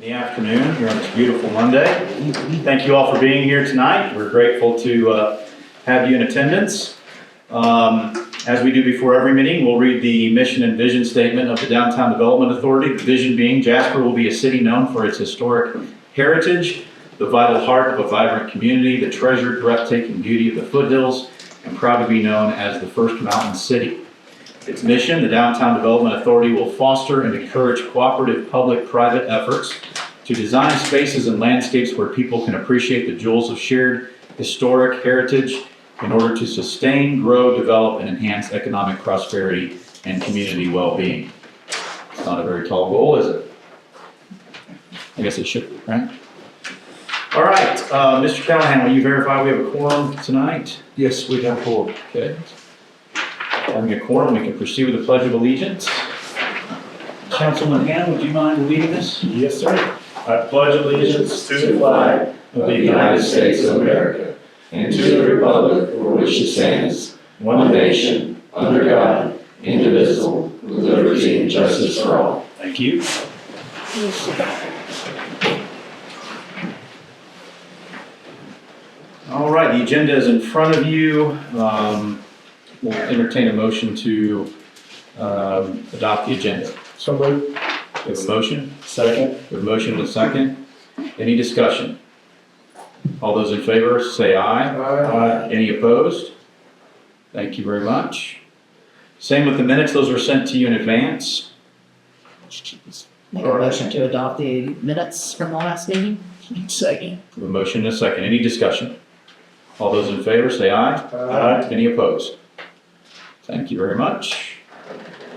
the afternoon here on this beautiful Monday. Thank you all for being here tonight. We're grateful to have you in attendance. As we do before every meeting, we'll read the mission and vision statement of the Downtown Development Authority. The vision being Jasper will be a city known for its historic heritage, the vital heart of a vibrant community, the treasured, breathtaking beauty of the foothills, and proud to be known as the first mountain city. Its mission, the Downtown Development Authority will foster and encourage cooperative public-private efforts to design spaces and landscapes where people can appreciate the jewels of shared historic heritage in order to sustain, grow, develop, and enhance economic prosperity and community well-being. It's not a very tall goal, is it? I guess it should be, right? All right, Mr. Callahan, will you verify we have a quorum tonight? Yes, we have four. Okay. Having a quorum, we can proceed with the Pledge of Allegiance. Councilman Hand, would you mind leading us? Yes, sir. I pledge allegiance to the flag of the United States of America and to the republic for which it stands, one nation, under God, indivisible, with liberty and justice for all. Thank you. All right, the agenda is in front of you. We'll entertain a motion to adopt the agenda. So moved. We have a motion? Second. We have a motion and a second. Any discussion? All those in favor say aye. Aye. Any opposed? Thank you very much. Same with the minutes, those were sent to you in advance. Make a motion to adopt the minutes from the last meeting. Second. We have a motion and a second. Any discussion? All those in favor say aye. Aye. Any opposed? Thank you very much.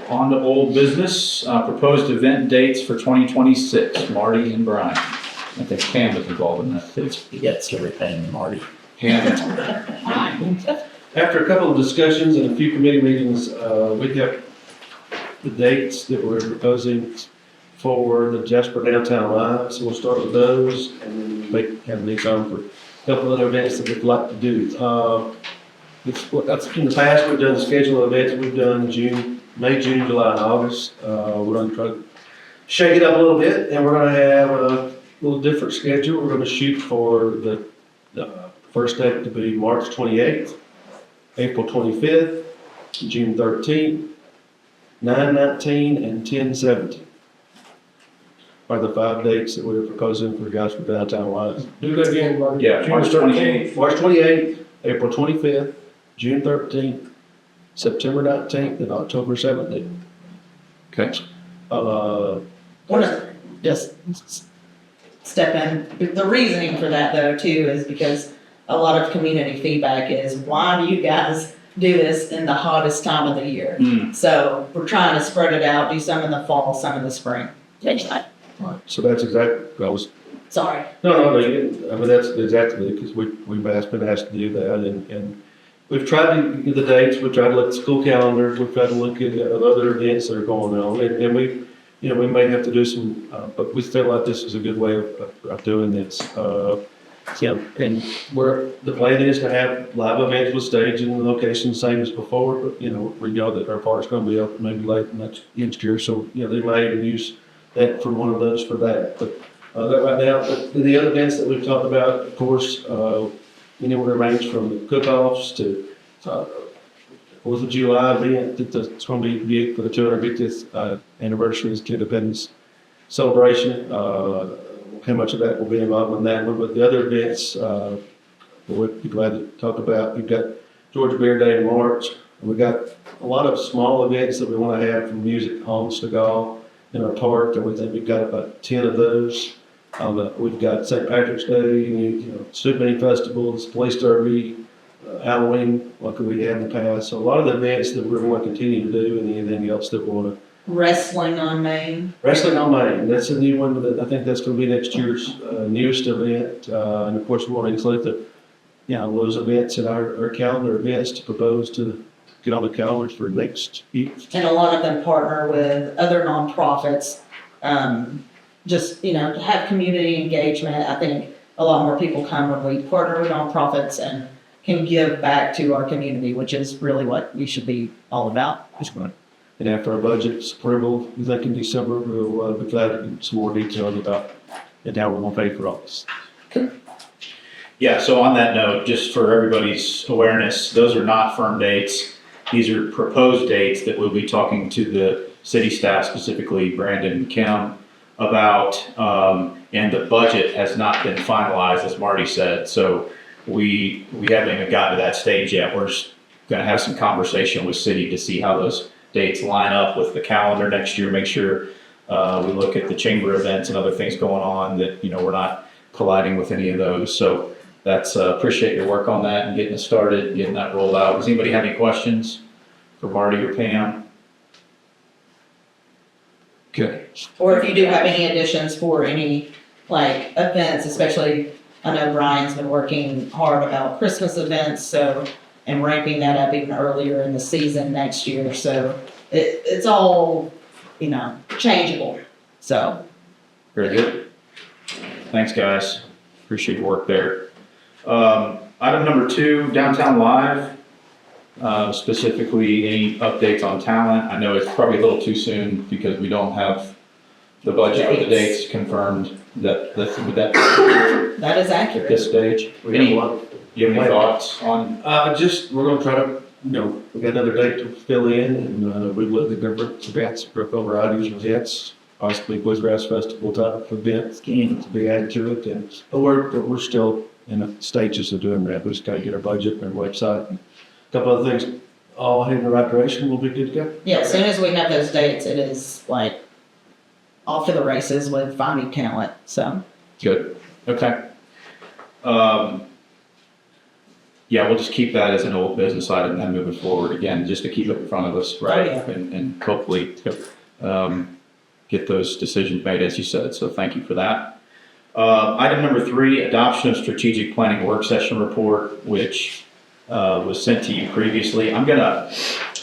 On to old business, proposed event dates for 2026, Marty and Brian. I think Pam was involved in that. He gets everything, Marty. Pam, After a couple of discussions and a few committee meetings, we have the dates that we're proposing for the Jasper Downtown Live. So we'll start with those and then have these on for a couple other events that we'd like to do. In the past, we've done the schedule of events. We've done May, June, July, and August. We're going to try to shake it up a little bit, and we're going to have a little different schedule. We're going to shoot for the first date to be March 28th, April 25th, June 13th, 9/19, and 10/17 are the 5 dates that we're proposing for guys for Downtown Live. Do that again, Marty. Yeah, March 28th. March 28th, April 25th, June 13th, September 19th, and October 17th. okay. Want to just step in. The reasoning for that though too is because a lot of community feedback is, why do you guys do this in the hottest time of the year? So we're trying to spread it out, do some in the fall, some in the spring. So that's exactly, Sorry. No, you didn't. I mean, that's exactly, because we've been asked to do that, and we've tried to get the dates, we've tried to look at school calendars, we've tried to look at other events that are going on, and we may have to do some, but we feel like this is a good way of doing this. And the plan is to have live events with stage and location same as before, but, we know that our park's gonna be open maybe late next year, so, they may even use that for one of those for that, but that right now, the other events that we've talked about, of course, anywhere range from the cook-offs to 4th of July event that's going to be big for the 250th anniversary of Independence celebration. How much of that will be involved in that one, but the other events we'd be glad to talk about. We've got Georgia Beer Day in March, and we've got a lot of small events that we want to have, from music halls to golf in our park, and we think we've got about 10 of those. We've got St. Patrick's Day, Souvenir Festivals, Police Derby, Halloween, like we had in the past. So a lot of the events that we're going to continue to do, and anything else that we want to. Wrestling on Main. Wrestling on Main, that's a new one. That I think that's going to be next year's newest event. And of course, we want to include those events in our calendar events to propose to get on the calendars for next year. And a lot of them partner with other nonprofits, just, to have community engagement. I think a lot more people come when we partner with nonprofits and can give back to our community, which is really what we should be all about. That's right. And after our budget's approval, I think in December, we'll be glad to get some more details about and how we're gonna pay for all this. Yeah, so on that note, just for everybody's awareness, those are not firm dates. These are proposed dates that we'll be talking to the city staff, specifically Brandon and Kim, about, and the budget has not been finalized, as Marty said. So we haven't even gotten to that stage yet. We're just gonna have some conversation with city to see how those dates line up with the calendar next year, make sure we look at the chamber events and other things going on that, we're not colliding with any of those. So that's, appreciate your work on that and getting it started, getting that rolled out. Does anybody have any questions for Marty or Pam? Okay. Or if you do have any additions for any, like, events, especially, I know Brian's been working hard about Christmas events, so, and ramping that up even earlier in the season next year, so it's all, changeable, so. Very good. Thanks, guys. Appreciate your work there. Item number 2, Downtown Live. Specifically, any updates on talent? I know it's probably a little too soon because we don't have the budget or the dates confirmed that That is at accurate. this stage. We Any, have one. you have any thoughts on? We're gonna try to, we got another date to fill in, and we looked at different events, for a variety of events, possibly Bluegrass Festival type events, to be added to it, but we're still in the stages of doing that. We just gotta get our budget and our website, and a couple other things, all heading in the right direction, we'll be good to go. Yeah, as soon as we have those dates, it is like off to the races with finding talent, so. Good, okay. Yeah, we'll just keep that as an old business item and then moving forward again, just to keep it in front of us, right? Oh, yeah. And hopefully, get those decisions made, as you said, so thank you for that. Item number 3, adoption of strategic planning work session report, which was sent to you previously. I'm gonna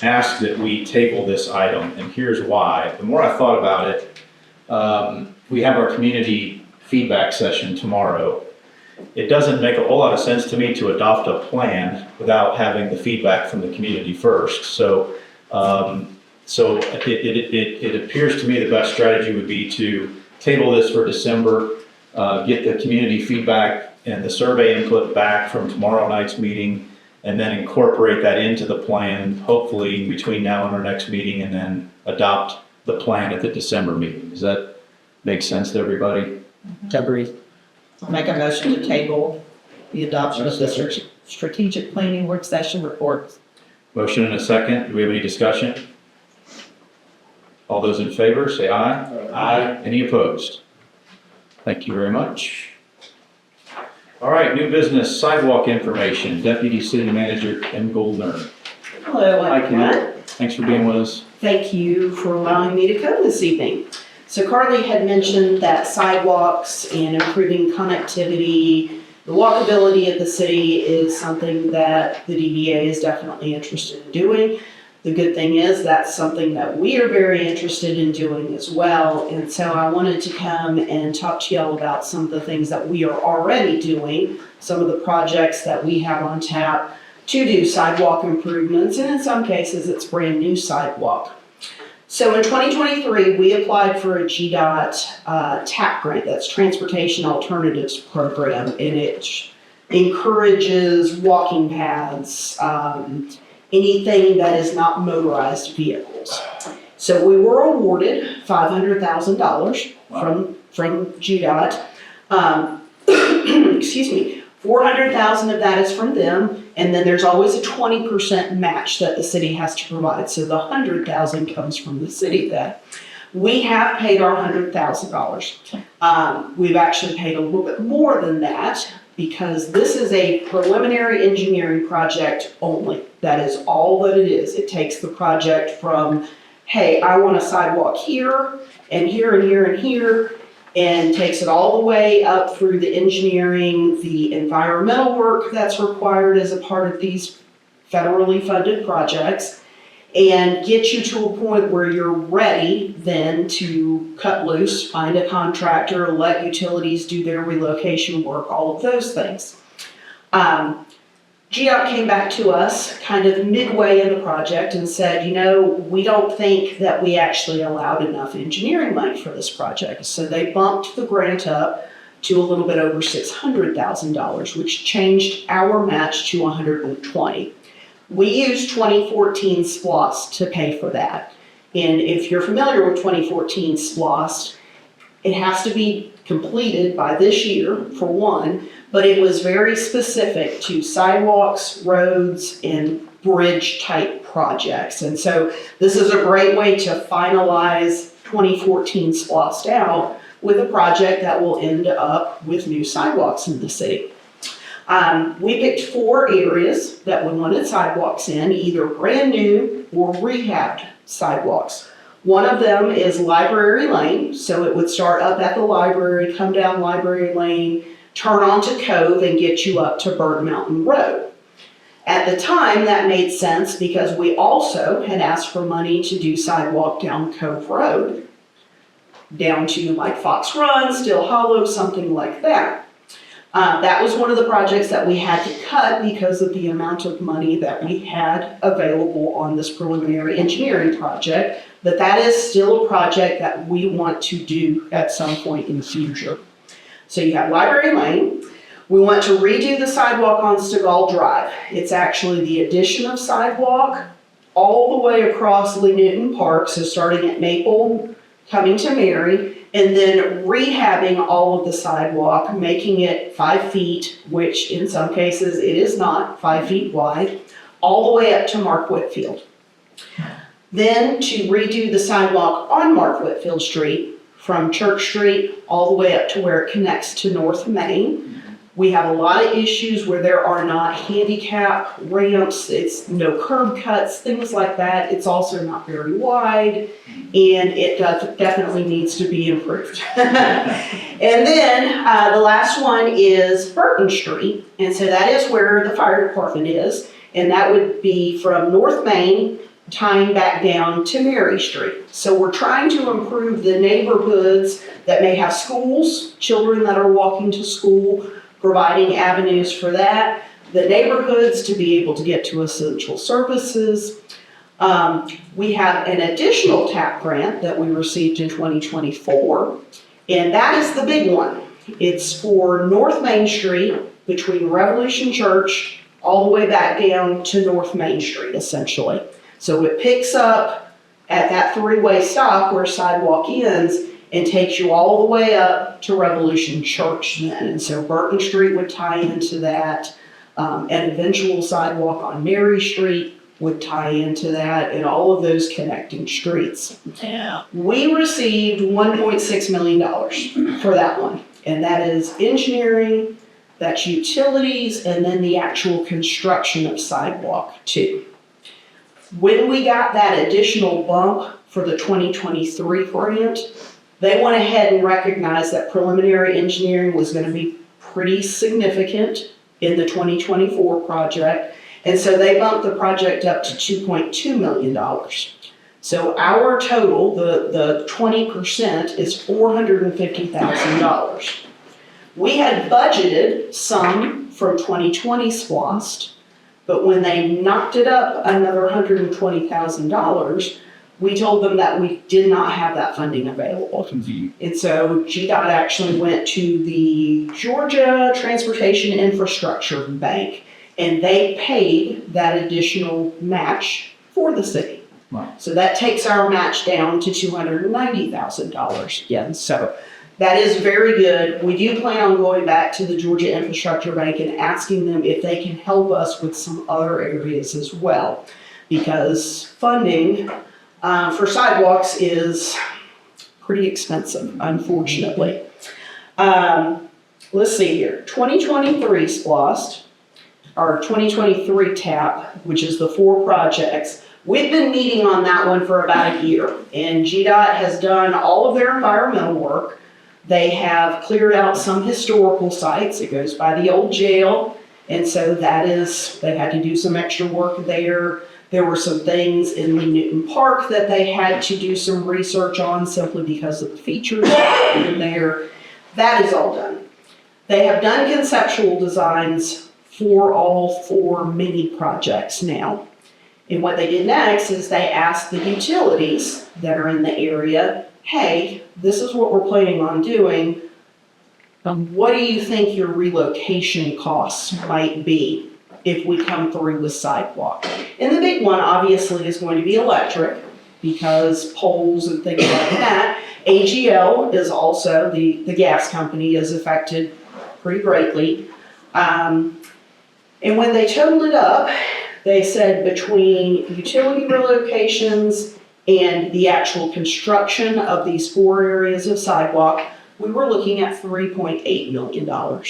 ask that we table this item, and here's why. The more I thought about it, we have our community feedback session tomorrow. It doesn't make a whole lot of sense to me to adopt a plan without having the feedback from the community first. So it appears to me the best strategy would be to table this for December, get the community feedback and the survey input back from tomorrow night's meeting, and then incorporate that into the plan, hopefully between now and our next meeting, and then adopt the plan at the December meeting. Does that make sense to everybody? Agreed. I'll make a motion to table the adoption of the strategic planning work session report. Motion and a second. Do we have any discussion? All those in favor, say aye. Aye. Any opposed? Thank you very much. All right, new business, sidewalk information, Deputy City Manager Kim Goldner. Hello, Hi, Kim. everyone. Thanks for being with us. Thank you for allowing me to come this evening. So Carly had mentioned that sidewalks and improving connectivity, the walkability of the city is something that the DDA is definitely interested in doing. The good thing is that's something that we are very interested in doing as well. And so I wanted to come and talk to y'all about some of the things that we are already doing, some of the projects that we have on tap to do sidewalk improvements, and in some cases it's brand new sidewalk. So in 2023, we applied for a GDOT TAP grant, that's Transportation Alternatives Program, and it encourages walking paths, anything that is not motorized vehicles. So we were awarded $500,000 from GDOT. Excuse me, 400,000 of that is from them, and then there's always a 20% match that the city has to provide. So the 100,000 comes from the city. That we have paid our $100,000. We've actually paid a little bit more than that because this is a preliminary engineering project only. That is all that it is. It takes the project from, hey, I want a sidewalk here and here and here and here, and takes it all the way up through the engineering, the environmental work that's required as a part of these federally funded projects, and get you to a point where you're ready then to cut loose, find a contractor, let utilities do their relocation work, all of those things. GDOT came back to us kind of midway in the project and said, we don't think that we actually allowed enough engineering money for this project. So they bumped the grant up to a little bit over $600,000, which changed our match to $120,000. We used 2014 SPLOST to pay for that. And if you're familiar with 2014 SPLOST, it has to be completed by this year, for one, but it was very specific to sidewalks, roads, and bridge-type projects. And so this is a great way to finalize 2014 SPLOST out with a project that will end up with new sidewalks in the city. We picked 4 areas that we wanted sidewalks in, either brand new or rehabbed sidewalks. One of them is Library Lane, so it would start up at the library, come down Library Lane, turn onto Cove, and get you up to Bird Mountain Road. At the time, that made sense because we also had asked for money to do sidewalk down Cove Road, down to like Fox Run, Still Hollow, something like that. That was one of the projects that we had to cut because of the amount of money that we had available on this preliminary engineering project, but that is still a project that we want to do at some point in the future. So you have Library Lane. We want to redo the sidewalk on Stegall Drive. It's actually the addition of sidewalk all the way across Lee Newton Park, so starting at Maple, coming to Mary, and then rehabbing all of the sidewalk, making it 5 feet, which in some cases it is not 5 feet wide, all the way up to Mark Whitfield. Then to redo the sidewalk on Mark Whitfield Street from Church Street all the way up to where it connects to North Main. We have a lot of issues where there are not handicap ramps, it's no curb cuts, things like that. It's also not very wide, and it definitely needs to be improved. And then the last one is Burton Street, and so that is where the fire department is, and that would be from North Main tying back down to Mary Street. So we're trying to improve the neighborhoods that may have schools, children that are walking to school, providing avenues for that, the neighborhoods to be able to get to essential services. We have an additional TAP grant that we received in 2024, and that is the big one. It's for North Main Street between Revolution Church all the way back down to North Main Street, essentially. So it picks up at that 3-way stop where sidewalk ends and takes you all the way up to Revolution Church then. And so Burton Street would tie into that. An eventual sidewalk on Mary Street would tie into that, and all of those connecting streets. Yeah. We received $1.6 million for that one. And that is engineering, that's utilities, and then the actual construction of sidewalk too. When we got that additional bump for the 2023 grant, they went ahead and recognized that preliminary engineering was going to be pretty significant in the 2024 project, and so they bumped the project up to $2.2 million. So our total, the 20%, is $450,000. We had budgeted some from 2020 SPLOST, but when they knocked it up another $120,000, we told them that we did not have that funding available. And so GDOT actually went to the Georgia Transportation Infrastructure Bank, and they paid that additional match for the city. Wow. So that takes our match down to $290,000 again. So that is very good. We do plan on going back to the Georgia Infrastructure Bank and asking them if they can help us with some other areas as well, because funding for sidewalks is pretty expensive, unfortunately. Let's see here, 2023 SPLOST, our 2023 TAP, which is the 4 projects. We've been meeting on that one for about a year, and GDOT has done all of their environmental work. They have cleared out some historical sites. It goes by the old jail, and so that is, they had to do some extra work there. There were some things in Lee Newton Park that they had to do some research on simply because of the features in there. That is all done. They have done conceptual designs for all 4 mini projects now. And what they did next is they asked the utilities that are in the area, hey, this is what we're planning on doing. What do you think your relocation costs might be if we come through with sidewalk? And the big one obviously is going to be electric because poles and things like that. AGL is also, the gas company is affected pretty greatly. And when they totaled it up, they said between utility relocations and the actual construction of these 4 areas of sidewalk, we were looking at $3.8 million.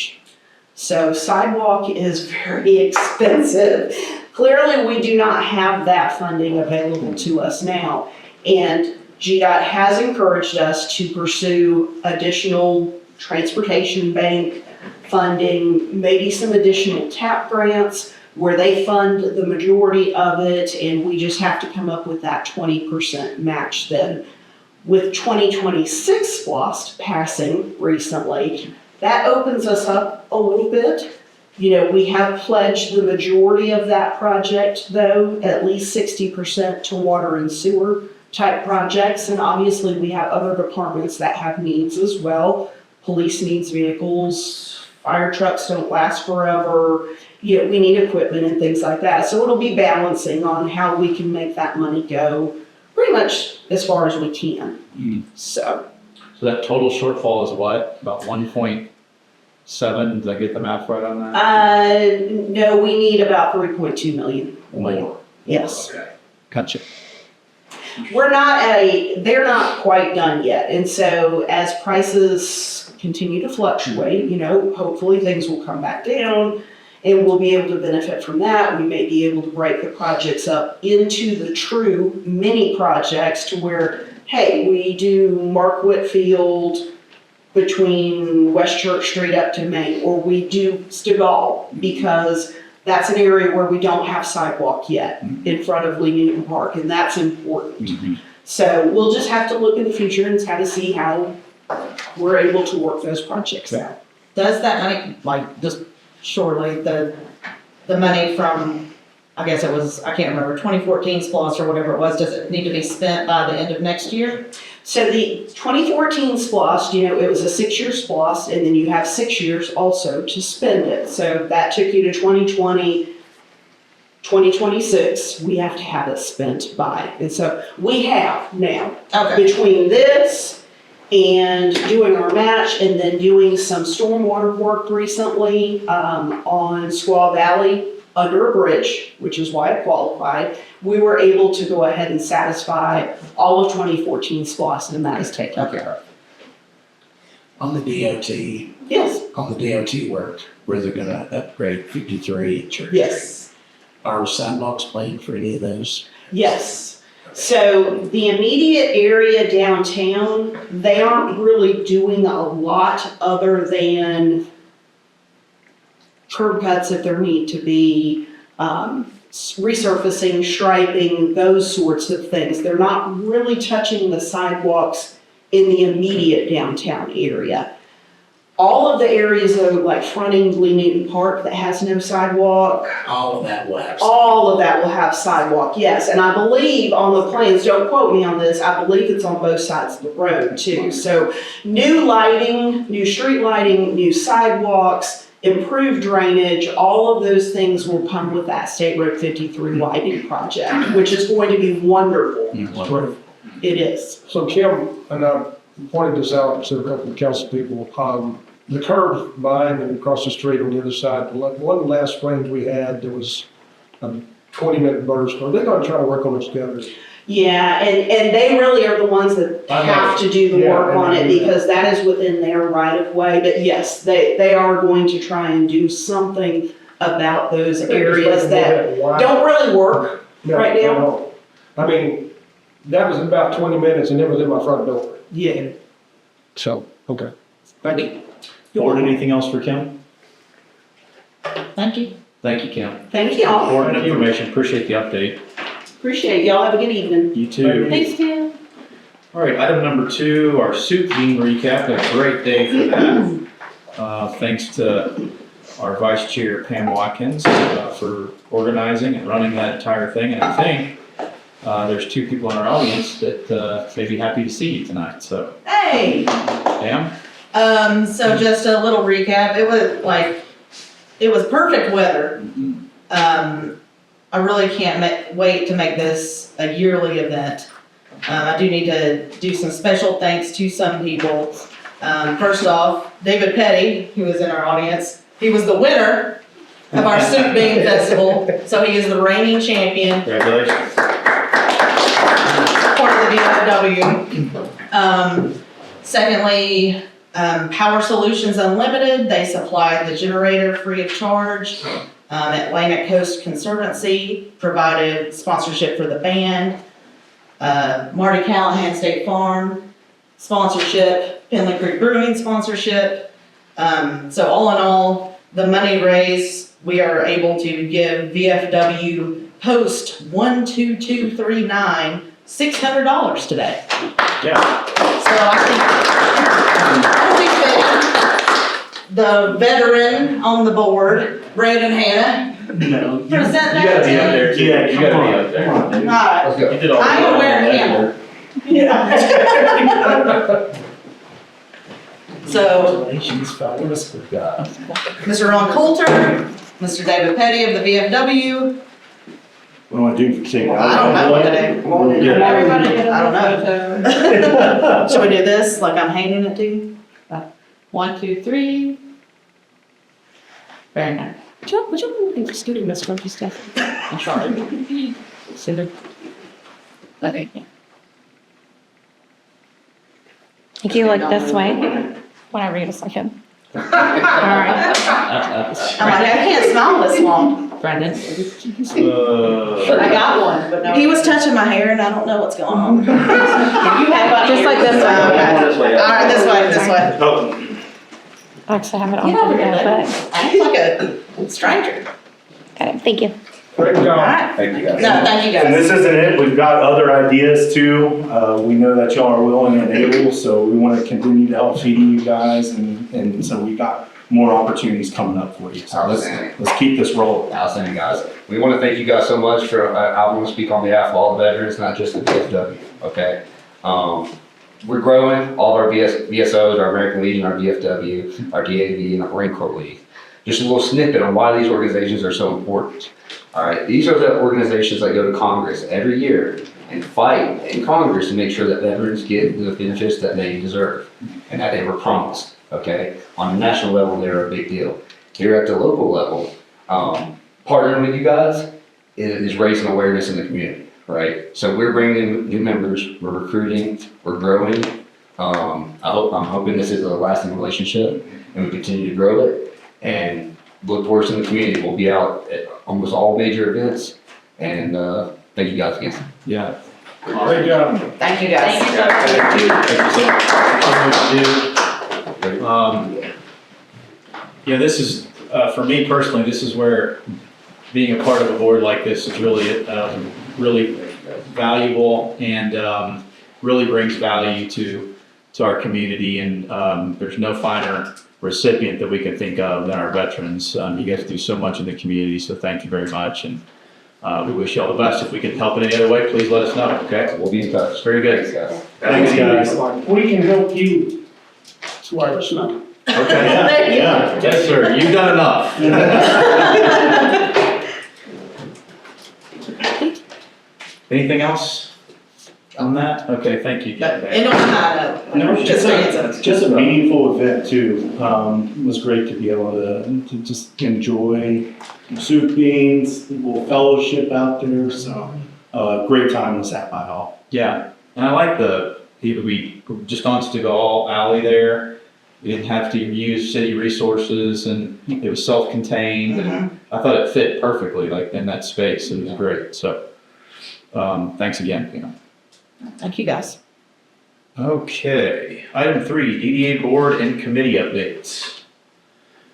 So sidewalk is very expensive. Clearly, we do not have that funding available to us now. And GDOT has encouraged us to pursue additional transportation bank funding, maybe some additional TAP grants where they fund the majority of it, and we just have to come up with that 20% match then. With 2026 SPLOST passing recently, that opens us up a little bit. You know, we have pledged the majority of that project, though, at least 60% to water and sewer type projects, and obviously we have other departments that have needs as well. Police needs vehicles, fire trucks don't last forever. You know, we need equipment and things like that. So it'll be balancing on how we can make that money go pretty much as far as we can. So that total shortfall is what? About 1.7? Did I get the math right on that? no, we need about 3.2 million more. Yes. Okay. Gotcha. They're not quite done yet. And so as prices continue to fluctuate, you know, hopefully things will come back down and we'll be able to benefit from that. We may be able to break the projects up into the true mini projects to where, hey, we do Mark Whitfield between West Church Street up to Main, or we do Stegall because that's an area where we don't have sidewalk yet in front of Lee Newton Park, and that's important. So we'll just have to look in the future and try to see how we're able to work those projects out. Does that money, like, just surely the money from, I guess it was, I can't remember, 2014 SPLOST or whatever it was, does it need to be spent by the end of next year? So the 2014 SPLOST, you know, it was a 6-year SPLOST, and then you have 6 years also to spend it. So that took you to 2020, 2026, we have to have it spent by. And so we have now, between this and doing our match and then doing some stormwater work recently on Squaw Valley under a bridge, which is why I qualified, we were able to go ahead and satisfy all of 2014 SPLOST, and that is taken care of. On the DOT, Yes. on the DOT work, where they're gonna upgrade 53 churches. Yes. Are sidewalks planned for any of those? Yes. So the immediate area downtown, they aren't really doing a lot other than curb cuts if there need to be, resurfacing, striping, those sorts of things. They're not really touching the sidewalks in the immediate downtown area. All of the areas though, like fronting Lee Newton Park that has no sidewalk, All of that will have. all of that will have sidewalk, yes. And I believe on the plans, don't quote me on this, I believe it's on both sides of the road too. So new lighting, new street lighting, new sidewalks, improved drainage, all of those things will come with that State Road 53 widening project, which is going to be wonderful. It is. So Kim, and I pointed this out to a couple of council people, the curb behind and across the street on the other side, one of the last springs we had, there was a 20-minute burst. They're gonna try to work on it together. Yeah, and they really are the ones that have to do the work on it because that is within their right of way. But yes, they are going to try and do something about those areas that don't really work right now. I mean, that was about 20 minutes and it was in my front door. Yeah. So, okay. Thank you. Board, anything else for Kim? Thank you. Thank you, Kim. Thank y'all. Important information. Appreciate the update. Appreciate y'all. Have a good evening. You too. Thanks, Tim. All right, item number 2, our soup team recap. A great day for that. Thanks to our Vice Chair Pam Watkins for organizing and running that entire thing. And I think there's 2 people in our audience that may be happy to see you tonight. So, Hey. Pam? So just a little recap, it was perfect weather. I really can't wait to make this a yearly event. I do need to do some special thanks to some people. First off, David Petty, who is in our audience, he was the winner of our Soup Bean Festival, so he is the reigning champion. Congratulations. Part of the DFW. Secondly, Power Solutions Unlimited, they supplied the generator free of charge. Atlantic Coast Conservancy provided sponsorship for the band. Marty Callahan State Farm sponsorship, Penley Creek Brewing sponsorship. So all in all, the money raised, we are able to give VFW Post 12239 $600 today. Yeah. So I think the veteran on the board, Brandon Hanna, No. present that You gotta be up to there too. Yeah, you gotta be up there. Alright, Let's go. You did all I'm the aware of him. Yeah. So, Congratulations, fellas. Mr. Ron Coulter, Mr. David Petty of the VFW. What do I do for singing? I don't know what to do. Everybody get I don't know. Should we do this like I'm handing it to you? 1, 2, 3. Very nice. Would you move the studio, Miss Grumpy Steph? I'm sorry. Cinder. Okay. Think you look this way whenever you just like him. Alright. I'm like, I can't smile this long. Brandon. I got one, but no. He was touching my hair and I don't know what's going on. Can you have Just like this way. Okay. Alright, this way. Oh, Actually, I have it on Get over video, here, but I'm like a stranger. got it. Thank you. Great job. Alright. Thank you guys. No, thank you And guys. this isn't it, we've got other ideas too. We know that y'all are willing and able, so we want to continue to help feeding you guys, and so we got more opportunities coming up for you. So let's keep this rolling. Outstanding, guys. We want to thank you guys so much for, I want to speak on behalf of all the veterans, not just the VFW, okay? We're growing, all of our VSOs, our American Legion, our VFW, our DAV, and our Marine Corps League. Just a little snippet on why these organizations are so important. All right, these are the organizations that go to Congress every year and fight in Congress to make sure that veterans get the benefits that they deserve and that they were promised, okay? On a national level, they're a big deal. Here at the local level, partnering with you guys is raising awareness in the community, right? So we're bringing in new members, we're recruiting, we're growing. I'm hoping this is a lasting relationship and we continue to grow it and look for us in the community. We'll be out at almost all major events, and thank you guys again. yeah. Great job. Thank you guys. Thank you so much. Yeah, this is, for me personally, this is where being a part of a board like this is really, really valuable and really brings value to our community. And there's no finer recipient that we can think of than our veterans. You guys do so much in the community, so thank you very much. And we wish you all the best. If we can help in any other way, please let us know, okay? We'll be in touch. Very good. Thanks, guys. Thanks, guys. We can help you. Swear us up. Okay, yeah, yes, sir, you've done enough. Anything else on that? Okay, thank you. And on that note, No, just answer. just a meaningful event too. It was great to be able to just enjoy soup beans, little fellowship out there, so, great time was had by all. Yeah, and I like we just on Stegall Alley there. We didn't have to use city resources and it was self-contained. Mhm. I thought it fit perfectly, like in that space. It was great, so, thanks again, Pina. Thank you guys. Okay, item 3, DDA board and committee updates.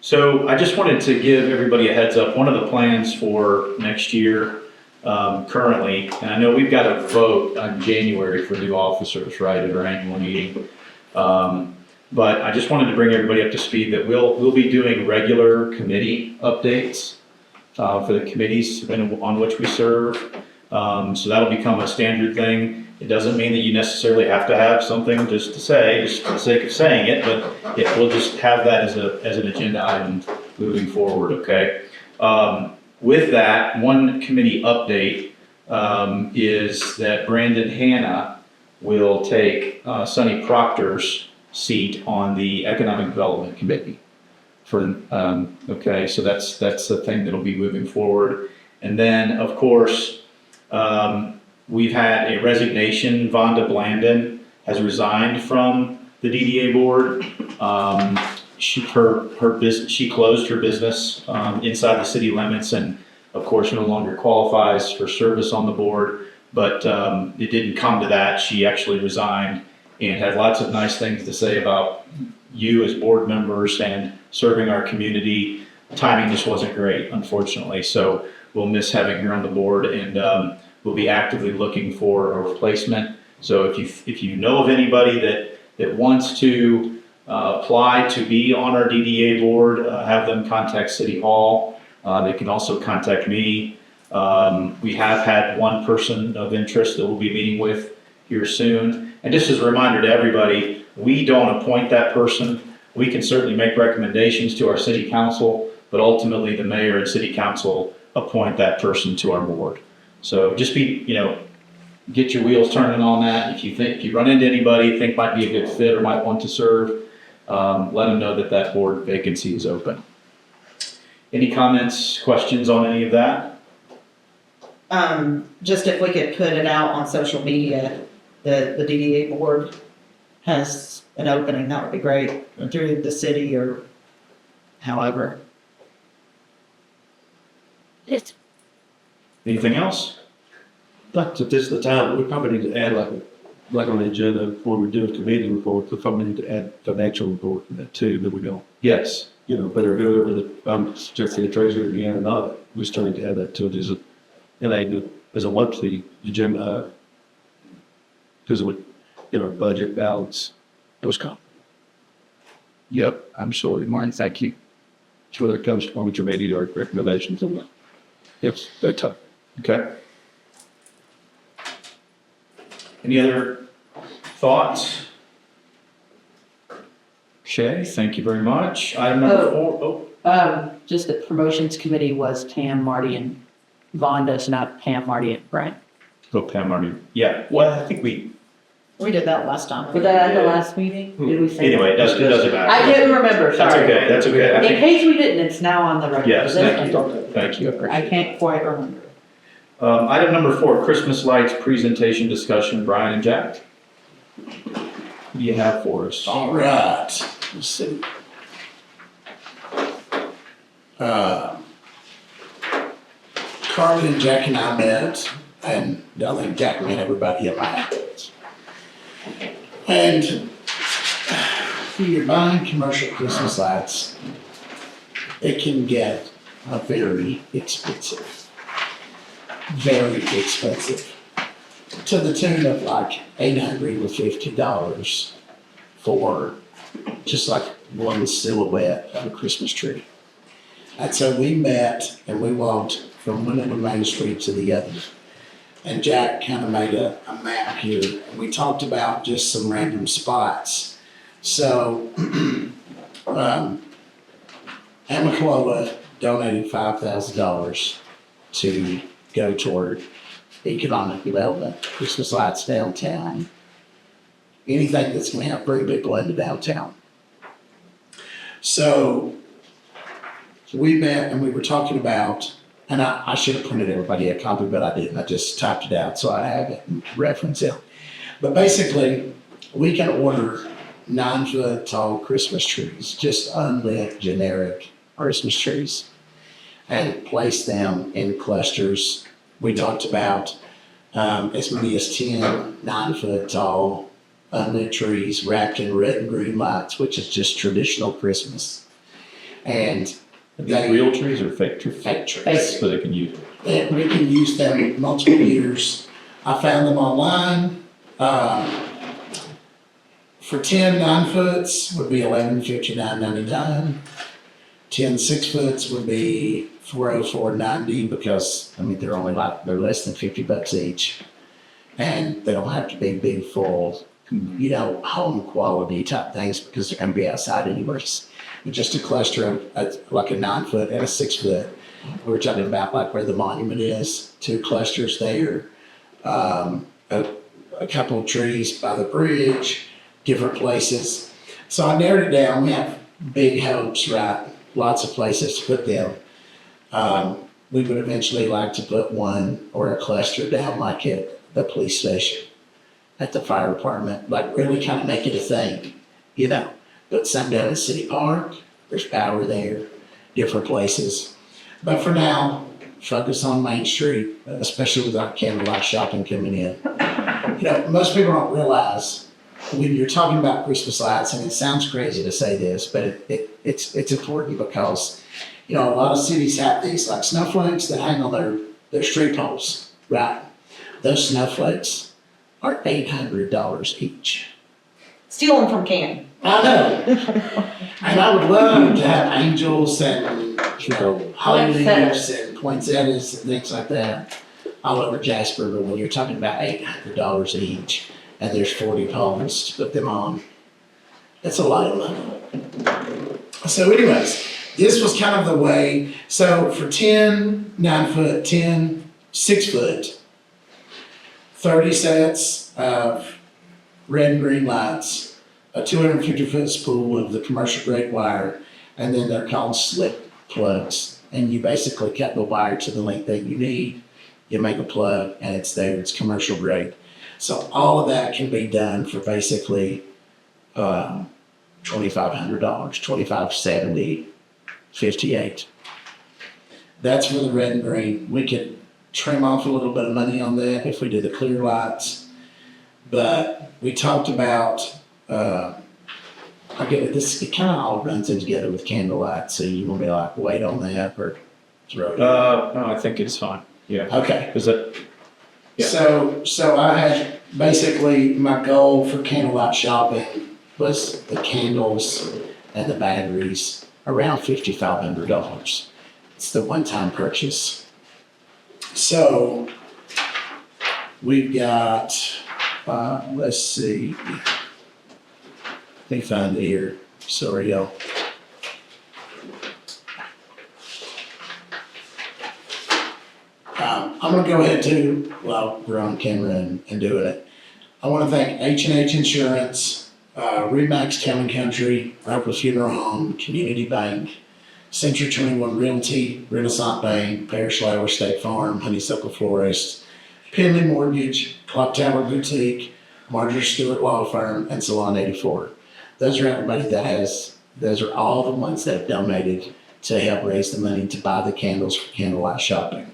So I just wanted to give everybody a heads up. One of the plans for next year, currently, and I know we've got a vote on January for new officers, right, at our annual meeting. But I just wanted to bring everybody up to speed that we'll be doing regular committee updates for the committees on which we serve. So that'll become a standard thing. It doesn't mean that you necessarily have to have something just to say, just for the sake of saying it, but yeah, we'll just have that as an agenda item moving forward, okay? With that, one committee update is that Brandon Hanna will take Sonny Proctor's seat on the Economic Development Committee. Okay, so that's the thing that'll be moving forward. And then, of course, we've had a resignation. Vonda Blandon has resigned from the DDA board. She closed her business inside the city limits, and of course no longer qualifies for service on the board. But it didn't come to that. She actually resigned and had lots of nice things to say about you as board members and serving our community. Timing just wasn't great, unfortunately. So we'll miss having her on the board, and we'll be actively looking for a replacement. So if you know of anybody that wants to apply to be on our DDA board, have them contact City Hall. They can also contact me. We have had one person of interest that we'll be meeting with here soon. And just as a reminder to everybody, we don't appoint that person. We can certainly make recommendations to our city council, but ultimately the mayor and city council appoint that person to our board. So just get your wheels turning on that. If you run into anybody you think might be a good fit or might want to serve, let them know that board vacancy is open. Any comments, questions on any of that? Just if we could put it out on social media, that the DDA board has an opening, that would be great, through the city or however. Anything else? But if this is the time, we probably need to add like on the agenda before we do a committee report, we probably need to add an actual report to that too, that we don't. Yes. Whether I'm suggesting the treasurer again or not, we're starting to add that to it as a monthly agenda, because it would, our budget balance, those comments. Yep, absolutely, Martin, thank you. So whether it comes from which committee or recommendations, it's very tough. Okay. Any other thoughts? Okay, thank you very much. Item number 4. Just the promotions committee was Pam, Marty, and Vonda, so not Pam, Marty, and Brian. Pam, Marty. Yeah, well, I think we did that last time. Was that at the last meeting? Did we say? anyway, it doesn't matter. I didn't remember, That's sorry. okay, that's okay. I In think- case we didn't, it's now on the record. Yes, thank you. I can't quite remember. Item number 4, Christmas lights presentation discussion, Brian and Jack. What do you have for us? All right, let's see. Carly and Jack and I met, and I think Jack met everybody at Watkins. And when you're buying commercial Christmas lights, it can get very expensive. Very expensive. To the tune of like $850 for just like one silhouette of a Christmas tree. And so we met and we walked from one end of Main Street to the other. And Jack kind of made a map here, and we talked about just some random spots. So, Amicalola donated $5,000 to go toward economic development, Christmas lights downtown, anything that's going to help bring people into downtown. So, we met and we were talking about, and I should have printed everybody a copy, but I didn't. I just typed it out so I have it and reference it. But basically, we can order 9-foot tall Christmas trees, just unlit, generic Christmas trees, and place them in clusters. We talked about as many as 10 9-foot tall unlit trees wrapped in red and green lights, which is just traditional Christmas. And Real trees or fake trees? fake trees. So they can use it. And we can use them multiple years. I found them online. For 10 9-foots would be $1159.99. 10 6-foots would be $404.90 because they're less than $50 each. And they don't have to be big, full, home quality type things because they're going to be outside anyways. But just a cluster of like a 9 foot and a 6 foot. We were talking about like where the monument is, 2 clusters there, a couple of trees by the bridge, different places. So I narrowed it down. We have big hopes, right? Lots of places to put them. We would eventually like to put one or a cluster down like at the police station, at the fire department, like really kind of make it a thing, Put some down at City Park, there's power there, different places. But for now, focus on Main Street, especially with our candlelight shopping coming in. Most people don't realize when you're talking about Christmas lights, and it sounds crazy to say this, but it's important because, a lot of cities have these like snowflakes that hang on their street poles, right? Those snowflakes are $800 each. Steal them from Canton. I know. And I would love to have angels and, holly leaves and poinsettias and things like that all over Jasper. But when you're talking about $800 each and there's 40 poles to put them on, that's a lot of money. So anyways, this was kind of the way. So for 10 9-foot, 10 6-foot, 30 sets of red and green lights, a 250-foot spool of the commercial grade wire, and then they're called slip plugs. And you basically cut the wire to the length that you need. You make a plug, and it's there. It's commercial grade. So all of that can be done for basically $2,500, $2,570, $58. That's for the red and green. We could trim off a little bit of money on that if we do the clear lights. But we talked about, it kind of all runs in together with candlelight, so you want to be like, wait on that or throw it? No, I think it's fine. Yeah. Okay. Is it? Yeah. So I had, basically, my goal for candlelight shopping was the candles and the batteries, around $5,500. It's the one-time purchase. So we've got, let's see, let me find it here. Sorry, y'all. I'm going to go ahead too, while we're on camera and doing it. I want to thank H&H Insurance, Remax Town and Country, Roper Funeral Home, Community Bank, Century 21 Realty, Renaissance Bank, Parish Flower State Farm, Honeysuckle Florist, Penley Mortgage, Clock Tower Boutique, Marjorie Stewart Law Firm, and Salon 84. Those are everybody those are all the ones that have donated to help raise the money to buy the candles for candlelight shopping.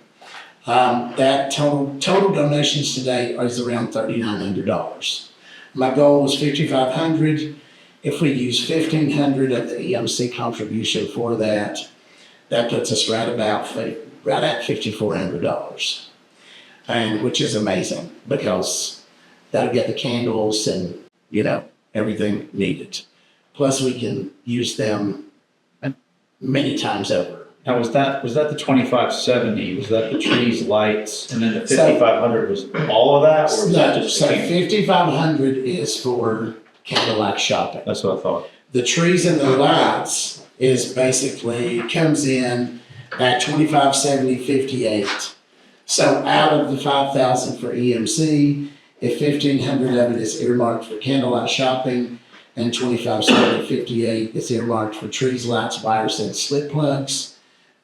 That total donations today is around $3,900. My goal was $5,500. If we use $1,500 of the EMC contribution for that, that puts us right at $5,400, and which is amazing because that'll get the candles and everything needed. Plus, we can use them many times over. Now, was that the 2570? Was that the trees, lights, and then the 5,500 was all of that, or was that just? So 5,500 is for candlelight shopping. That's what I thought. The trees and the lights is basically comes in at 2570 58. So out of the 5,000 for EMC, if 1,500 of it is earmarked for candlelight shopping, and 2570 58 is earmarked for trees, lights, wires, and slip plugs,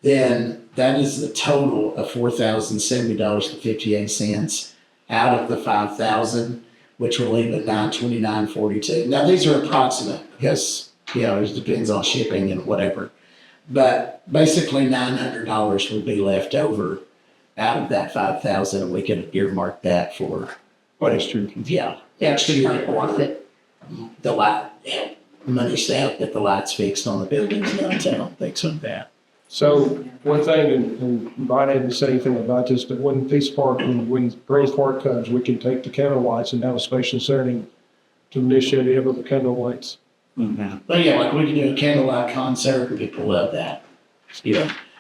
then that is the total of $4,070.58 out of the 5,000, which will leave at $929.42. Now these are approximate because it depends on shipping and whatever, but basically $900 would be left over out of that 5,000, and we could earmark that for Extra. the light, money staff that the lights fixed on the buildings downtown, things like that. So one thing, and Brian hadn't said anything about this, but when Peace Park, when Grace Park comes, we can take the candle lights and have a special setting to initiate of the candle lights. Mm-hmm. But yeah, like we can do a candlelight concert and people love that.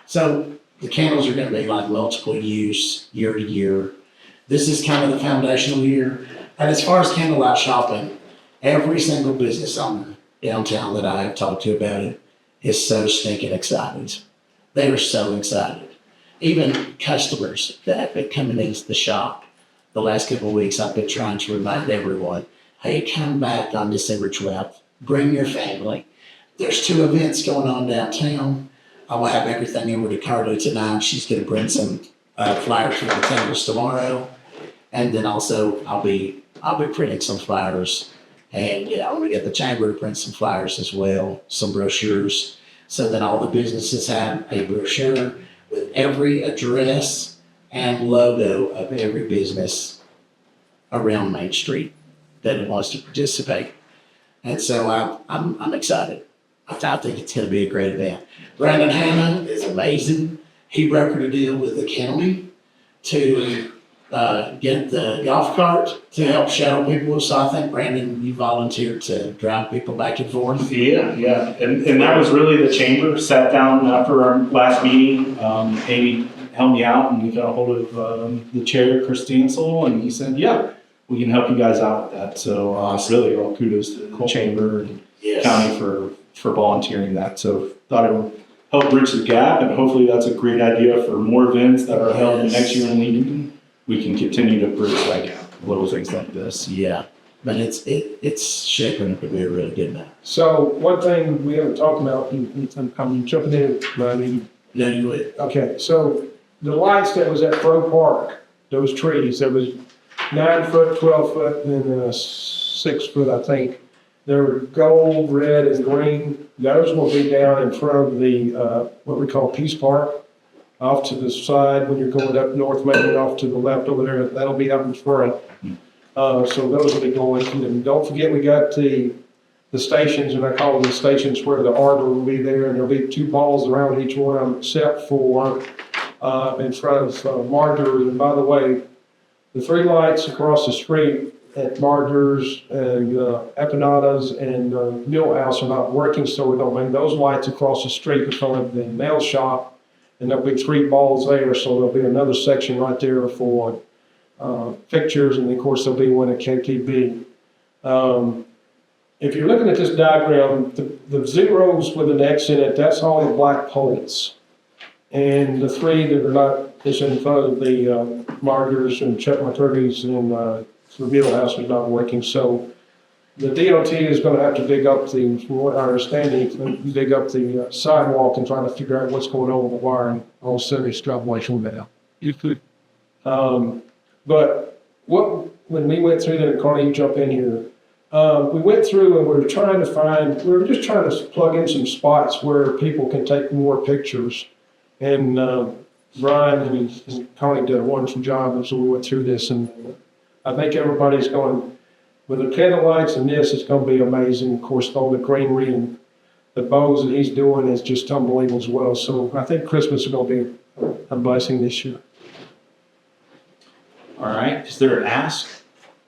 So the candles are going to be like multiple use year to year. This is kind of the foundational year. And as far as candlelight shopping, every single business owner downtown that I have talked to about it is so stinking excited. They are so excited. Even customers that have been coming into the shop the last couple of weeks, I've been trying to remind everyone, hey, come back on December 12th. Bring your family. There's 2 events going on downtown. I will have everything over to Carly tonight. She's going to bring some flyers for the tables tomorrow. And then also I'll be printing some flyers. And I'm going to get the chamber to print some flyers as well, some brochures, so that all the businesses have a brochure with every address and logo of every business around Main Street that wants to participate. And so I'm excited. I think it's going to be a great event. Brandon Hanna is amazing. He brokered a deal with the county to get the golf cart to help shuttle people. So I think, Brandon, you volunteered to drive people back and forth. Yeah. And that was really the chamber sat down after our last meeting. Amy helped me out and we got a hold of the chair, Chris Stansel, and he said, yeah, we can help you guys out with that. So really all kudos to the chamber and county for volunteering that. So thought it would help bridge the gap, and hopefully that's a great idea for more events that are held next year in Leadington. We can continue to bridge that gap, little things like this. Yeah, but it's shaping up to be a really good night. So one thing we haven't talked about, I'm jumping in, No, you would. okay, so the lights that was at Fro Park, those trees, there was 9 foot, 12 foot, and 6 foot, I think. They're gold, red, and green. Those will be down in front of the, what we call Peace Park, off to the side when you're going up North Main, off to the left over there. That'll be up in front. So those will be going. And don't forget, we got the stations, and I call them the stations, where the arbor will be there, and there'll be 2 balls around each one of them, except for in front of Martyrs. And by the way, the 3 lights across the street at Martyrs and Empanadas and Millhouse are not working, so we don't bring those lights across the street in front of the nail shop. And there'll be 3 balls there, so there'll be another section right there for pictures, and of course there'll be one at KTB. If you're looking at this diagram, the zeros with an X in it, that's all the black poles. And the 3 that are not, is in front of the Martyrs and Chuck McCurdy's and the Millhouse is not working. So the DOT is going to have to dig up from what I understand, dig up the sidewalk and try to figure out what's going on with the wiring. All of a sudden, it's extrapolation now. You could. But when we went through that, Carly, you jump in here. We went through and we were just trying to plug in some spots where people can take more pictures. And Brian and Carly did a wonderful job as we went through this. And I think everybody's going, with the candle lights and this, it's going to be amazing. Of course, all the greenery and the bows that he's doing is just unbelievable as well. So I think Christmas is going to be a blessing this year. All right, is there an ask?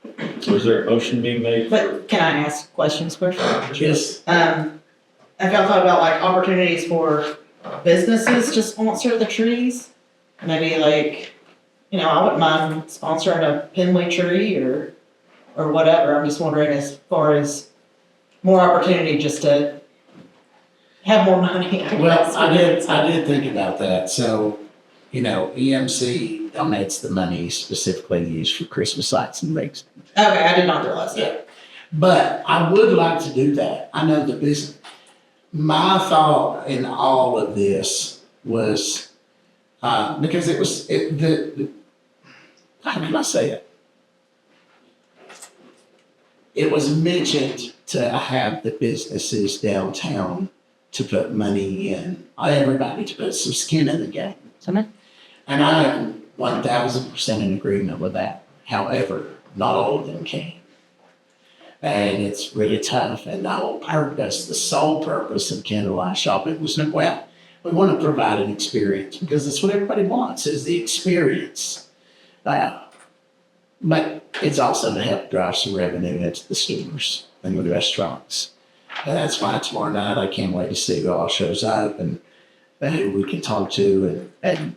Or is there a motion being made? But can I ask questions first? Yes. Have y'all thought about like opportunities for businesses to sponsor the trees? Maybe like, I wouldn't mind sponsoring a Pinway tree or whatever. I'm just wondering as far as more opportunity just to have more money. Well, I did think about that. So, EMC donates the money specifically used for Christmas lights and things. Okay, I did not realize that. But I would like to do that. I know the business. My thought in all of this was because how can I say it? It was mentioned to have the businesses downtown to put money in, everybody to put some skin in the game. And I am 1,000% in agreement with that. However, not all of them can. And it's really tough. And our purpose, the sole purpose of candlelight shopping was, we want to provide an experience because that's what everybody wants, is the experience. But it's also to help drive some revenue into the stores and the restaurants. And that's why tomorrow night I can't wait to see who all shows up and who we can talk to and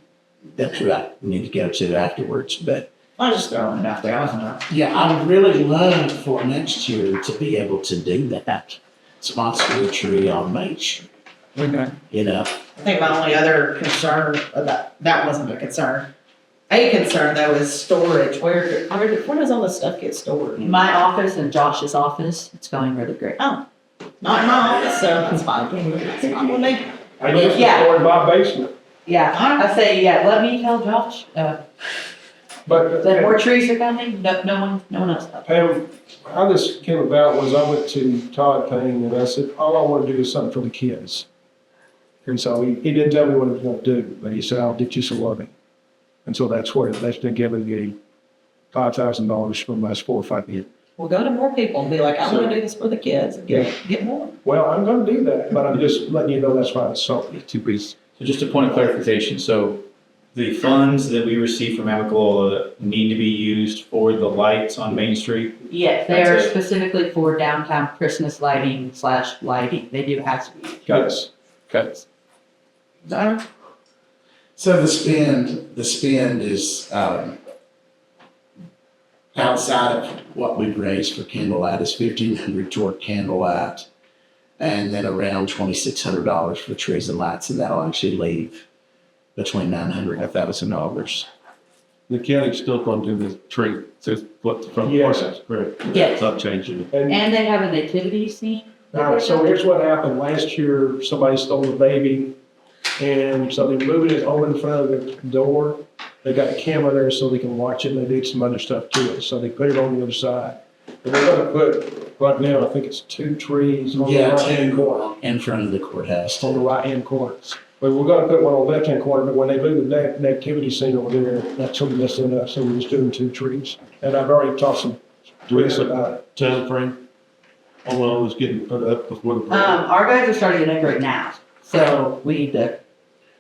then who I need to go to afterwards. But I'm just throwing it out there, I don't know. Yeah, I would really love for next year to be able to do that. Sponsor a tree on Main Street, Okay. you know? I think my only other concern, that wasn't a concern. A concern though is storage, where does all this stuff get stored? My office and Josh's office, it's going really great. Oh, not in my office, so that's fine. That's fine with me. I used to Yeah. store in my basement, Yeah, I say, yeah, let me tell Josh, but. that more trees are coming, no one else. Pam, how this came about was I went to Todd Payne and I said, all I want to do is something for the kids. And so he didn't tell me what he was going to do, but he said, I'll get you some money. And so that's been giving me $5,000 for the last 4 or 5 years. We'll go to more people and be like, I want to do this for the kids and get more. Well, I'm going to do that, but I'm just letting you know that's why it's so. Two pieces. So just a point of clarification, so the funds that we receive from Amicalola need to be used for the lights on Main Street? Yes, they are That's it. specifically for downtown Christmas lighting. They do have to be. Yes. Okay. So the spend is, outside of what we've raised for candlelight is $1,500 toward candlelight. And then around $2,600 for trees and lights, and that'll actually leave between $900 and $1,000. The county's still gonna do the tree, so it's what the front Yes. part is, correct? Yes. It's not changing it. And they have a nativity scene. All right, so here's what happened. Last year, somebody stole a baby, and so they moved it over in front of the door. They got a camera there so they can watch it, and they did some other stuff to it, so they put it on the other side. And we're gonna put, right now, I think it's 2 trees on the Yeah, right-hand corner, in front of the courthouse. on the right-hand corner. But we're gonna put one on the left-hand corner, but when they move the nativity scene over there, that's gonna mess it up, so we're just doing 2 trees. And I've already talked some trees about it. Time frame on when all this getting put up before the. Our guys are starting to decorate now, so we need to.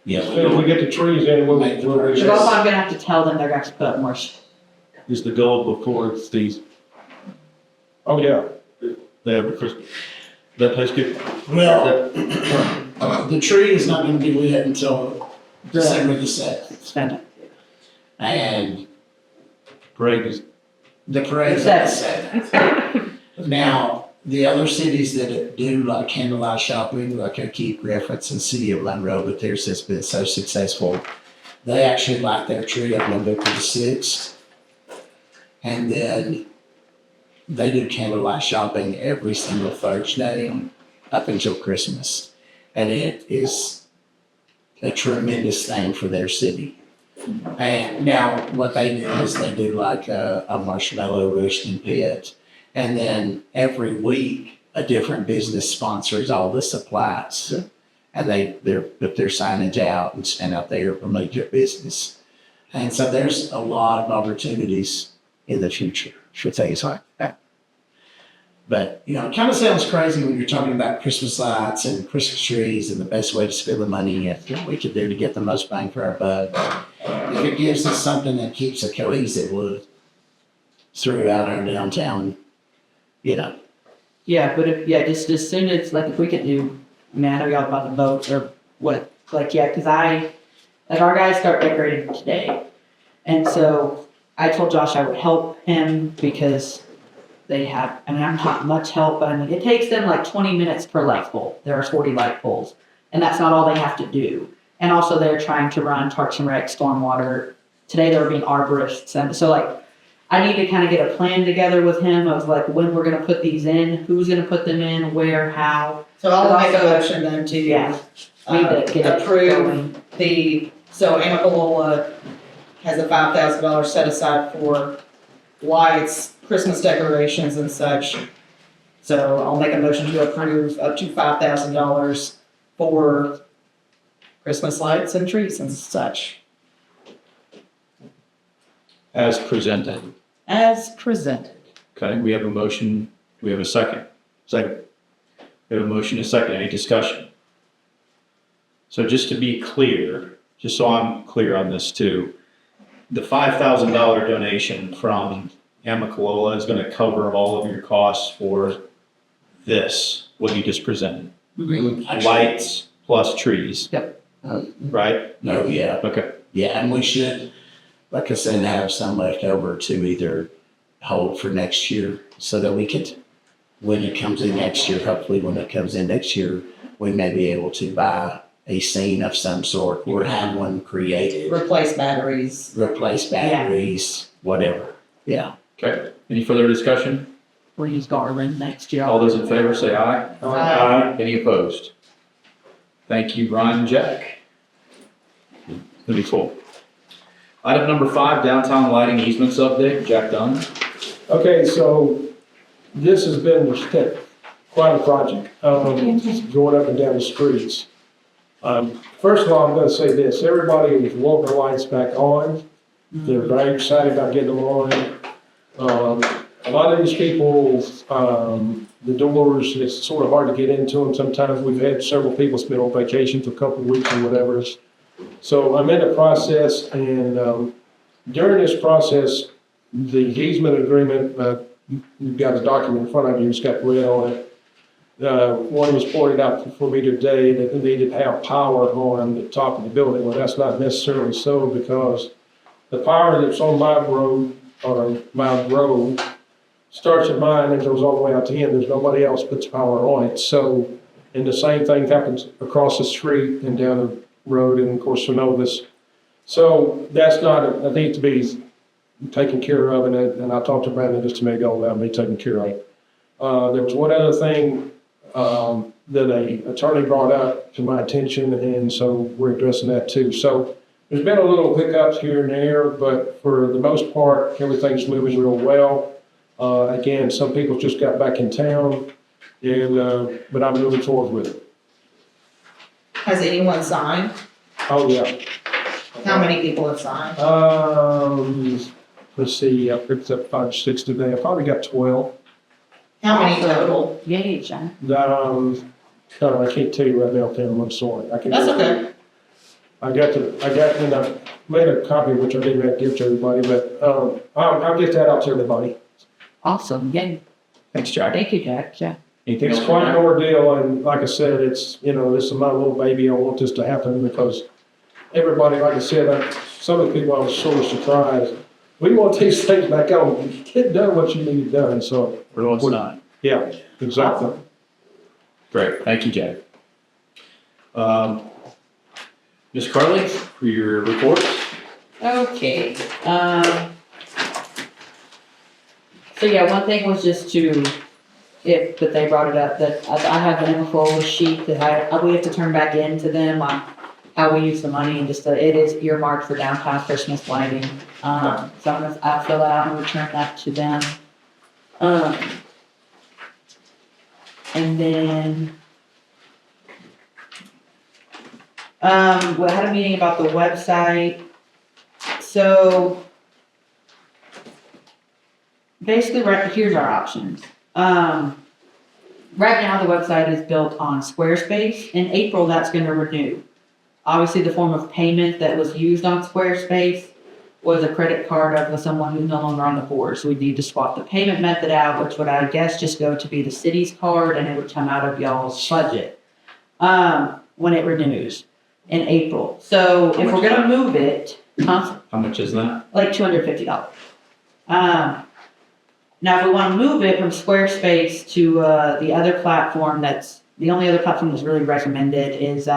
Yeah. If we get the trees in, we'll. Make the So trees. also I'm gonna have to tell them they're gonna have to put more. Is the goal before it's these, Oh, yeah. they have the Christmas, that place get, Well, the tree is not gonna be lit until December the 7th. Spend it. And parade is, the parade's at the 7th. Now, the other cities that do like candlelight shopping, like I keep referencing City of Monroe, but theirs has been so successful. They actually light their tree up November the 6th. And then they do candlelight shopping every single Thursday up until Christmas. And it is a tremendous thing for their city. And now what they do is they do like a marshmallow roasting pit. And then every week, a different business sponsors all the supplies. And they put their signage out and stand out there and promote their business. And so there's a lot of opportunities in the future, should say it's like that. But, you know, it kind of sounds crazy when you're talking about Christmas lights and Christmas trees and the best way to spend the money and what we could do to get the most bang for our buck. If it gives us something that keeps a cohesive look throughout our downtown, you know. Yeah, but just as soon as, like, if we could do, I mean, I know y'all about the boats or what, like, yeah, cause our guys start decorating today. And so I told Josh I would help him because they have, I mean, I'm not much help, but I mean, it takes them like 20 minutes per light pole. There are 40 light poles, and that's not all they have to do. And also they're trying to run Parks and Rec, stormwater. Today they were being arborists. And so like, I need to kind of get a plan together with him of like when we're going to put these in, who's going to put them in, where, how. So I'll make a motion then to Yeah. Need to get it approve going. so Amicalola has a $5,000 set aside for lights, Christmas decorations and such. So I'll make a motion to approve up to $5,000 for Christmas lights and trees and such. As presented. As presented. Okay, we have a motion, we have a second. Second. We have a motion and a second, any discussion? So just to be clear, just so I'm clear on this too, the $5,000 donation from Amicalola is gonna cover all of your costs for this, what you just presented. Lights plus trees. Yep. Right? No, yeah. Okay. Yeah, and we should, like I said, have some left over to either hold for next year so that we could, when it comes in next year, hopefully when it comes in next year, we may be able to buy a scene of some sort or have one created, Replace batteries. replace batteries, whatever. Yeah. Okay, any further discussion? We'll use Garmin next year. All those in favor say aye. Aye. Any opposed? Thank you, Brian and Jack. That'd be cool. Item number 5, downtown lighting easements update, Jack Dunn. Okay, so this has been quite a project, going up and down the streets. First of all, I'm gonna say this, everybody is wanting the lights back on. They're very excited about getting them on. A lot of these people, the doors, it's sort of hard to get into them. Sometimes we've had several people spend on vacation for a couple of weeks or whatever. So I'm in the process, and during this process, the easement agreement, you've got a document in front of you, it's got red on it. One was pointed out for me today that they needed to have power on the top of the building. Well, that's not necessarily so, because the power that's on my road, or my road, starts at mine and goes all the way out to the end. There's nobody else puts power on it. So, and the same thing happens across the street and down the road, and of course Synovus. So that's not, I think, to be taken care of, and I talked to Brandon just a minute ago about me taking care of it. There was one other thing that a attorney brought up to my attention, and so we're addressing that too. So there's been a little hiccups here and there, but for the most part, everything's moving real well. Again, some people just got back in town, and but I'm moving forward with it. Has anyone signed? Oh, yeah. How many people have signed? Let's see, I picked up 5 or 6 today. I probably got 12. How many total? Yay, John. I can't tell you right now, Pam, I'm sorry. That's okay. And I made a copy, which I didn't have to give to everybody, but I'll get that out to everybody. Awesome, yay. Thanks, Jack. Thank you, Jack, yeah. Anything It's else? quite an ordeal, and like I said, it's, this is my little baby. I want this to happen because everybody, like I said, some of the people I was sort of surprised. We want these things back on. Get done what you need done, so. We're the ones not. Yeah, exactly. Great, thank you, Jack. Ms. Carly, for your report. Okay, so yeah, one thing was just but they brought it up, that I have an info sheet that we have to turn back in to them on how we use the money, and just, it is earmarked for downtown Christmas lighting. So I'll fill out and return that to them. And then, we had a meeting about the website. So basically, here's our options. Right now, the website is built on Squarespace. In April, that's going to renew. Obviously, the form of payment that was used on Squarespace was a credit card of someone who's no longer on the board. So we need to swap the payment method out, which would, I guess, just go to be the city's card, and it would come out of y'all's budget when it renews in April. So if we're going to move it, How much is that? like $250. Now, if we want to move it from Squarespace to the other platform, the only other platform that's really recommended is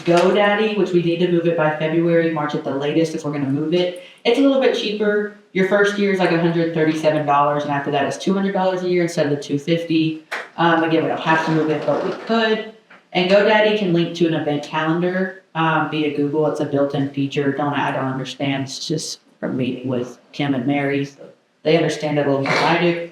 GoDaddy, which we need to move it by February, March at the latest if we're going to move it. It's a little bit cheaper. Your first year is like $137, and after that it's $200 a year instead of the $250. Again, we don't have to move it, but we could. And GoDaddy can link to an event calendar via Google. It's a built-in feature. I don't understand. It's just from meeting with Kim and Mary. So they understand it a little more than I do.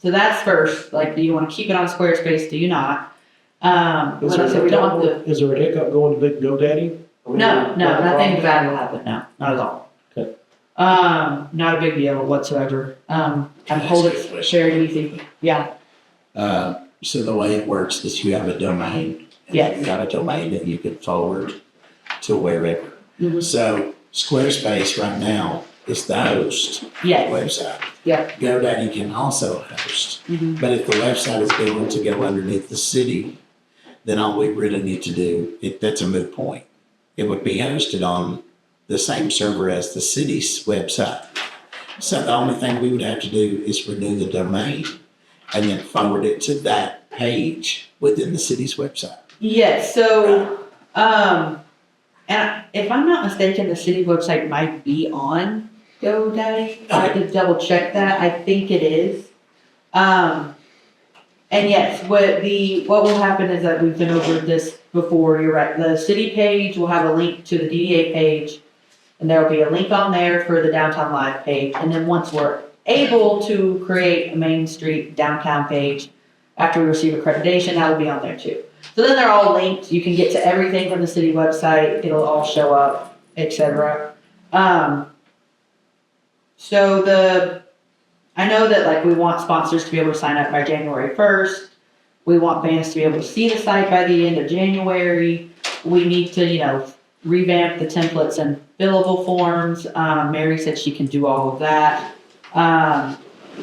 So that's first. Like, do you want to keep it on Squarespace? Do you not? Is Like I said, we don't have to. there a hiccup going to GoDaddy? No, nothing bad will happen. No, not at all. Okay. Not a big deal whatsoever. I'm holding it very easy. Yeah. So the way it works is you have a domain. Yes. You got a domain that you can forward to wherever. Mhm. So Squarespace right now is the host Yes. website. Yeah. GoDaddy can also host. Mhm. But if the website is going to go underneath the city, then all we really need to do, that's a moot point. It would be hosted on the same server as the city's website. So the only thing we would have to do is renew the domain and then forward it to that page within the city's website. Yes, so, and if I'm not mistaken, the city website might be on GoDaddy. I have to double check that. I think it is. And yes, what will happen is that we've been over this before, you're right. The city page will have a link to the DDA page, and there'll be a link on there for the Downtown Live page. And then once we're able to create a Main Street downtown page, after we receive accreditation, that'll be on there too. So then they're all linked. You can get to everything from the city website. It'll all show up, etc. I know that like we want sponsors to be able to sign up by January 1st. We want fans to be able to see the site by the end of January. We need to, revamp the templates and fillable forms. Mary said she can do all of that.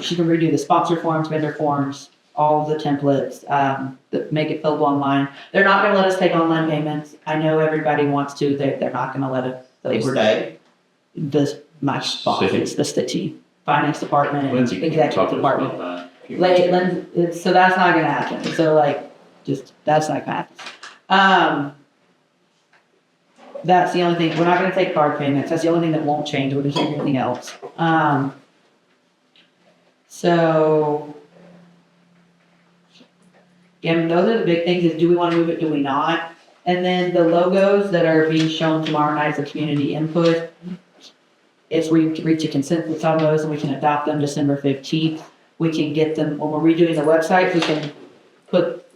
She can redo the sponsor forms, vendor forms, all of the templates, that make it fillable online. They're not going to let us take online payments. I know everybody wants to. They're not going to let us. My boss is the city finance department, Lindsay can executive talk to us department. about that. So that's not going to happen. So that's not going to happen. That's the only thing. We're not going to take card payments. That's the only thing that won't change. We're going to do everything else. Yeah, those are the big things, is do we want to move it, do we not? And then the logos that are being shown tomorrow night as a community input, if we reach a consensus on those and we can adopt them December 15th, we can get them, when we're redoing the website, we can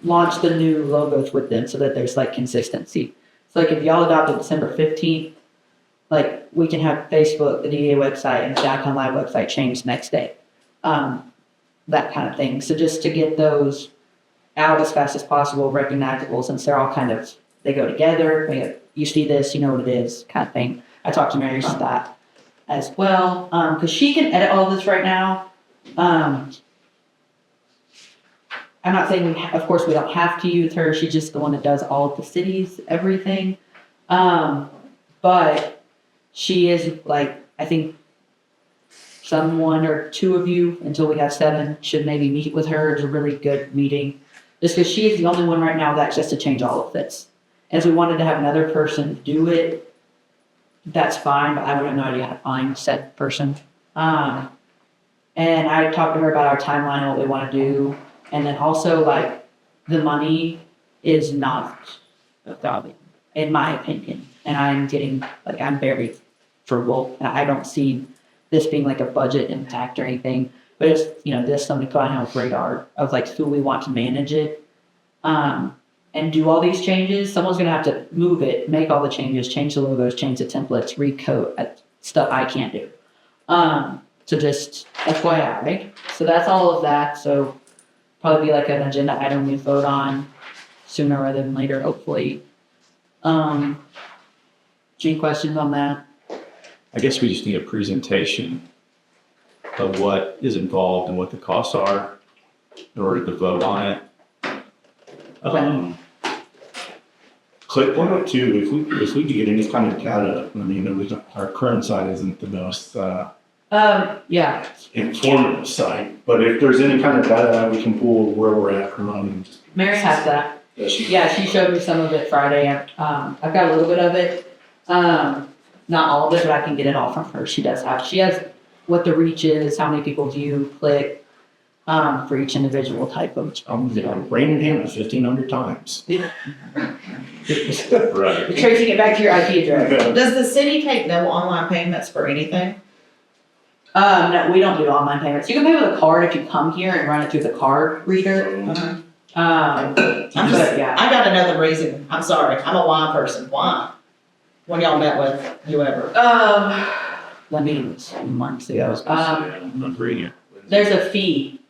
launch the new logos with them so that there's consistency. So if y'all adopt it December 15th, we can have Facebook, the DDA website, and the Downtown Live website changed next day. That kind of thing. So just to get those out as fast as possible, recognizable, since they're all they go together. You see this, you know what it is, kind of thing. I talked to Mary about that as well, because she can edit all this right now. I'm not saying, of course, we don't have to use her. She's just the one that does all of the cities, everything. But she is I think someone or two of you, until we have 7, should maybe meet with her. It's a really good meeting. Just because she is the only one right now that's just to change all of this. And if we wanted to have another person do it, that's fine, but I wouldn't know how to find said person. And I talked to her about our timeline and what we want to do. And then also, the money is not a problem, in my opinion. And I'm getting, I'm very frugal. I don't see this being a budget impact or anything. But it's, this something to put on our radar of who we want to manage it. And do all these changes. Someone's going to have to move it, make all the changes, change the logos, change the templates, recode stuff I can't do. So just FYI. So that's all of that. So probably be an agenda item we vote on sooner rather than later, hopefully. Any questions on that? I guess we just need a presentation of what is involved and what the costs are in order to vote on it. Click 102, if we could get any kind of data, our current site isn't the most Yeah. informative site, but if there's any kind of data that we can pull where we're at, Mary has that. Yeah, she showed me some of it Friday. I've got a little bit of it. Not all of it, but I can get it all from her. She has what the reach is, how many people view, click, for each individual type of. Rated him 1,500 times. Right. Tracing it back to your IP address. Does the city take no online payments for anything? No, we don't do online payments. You can pay with a card if you come here and run it through the card reader. I got another reason. I'm sorry. I'm a why person. Why? When y'all met with whoever. Let me, months ago. I'm reading it. There's a fee.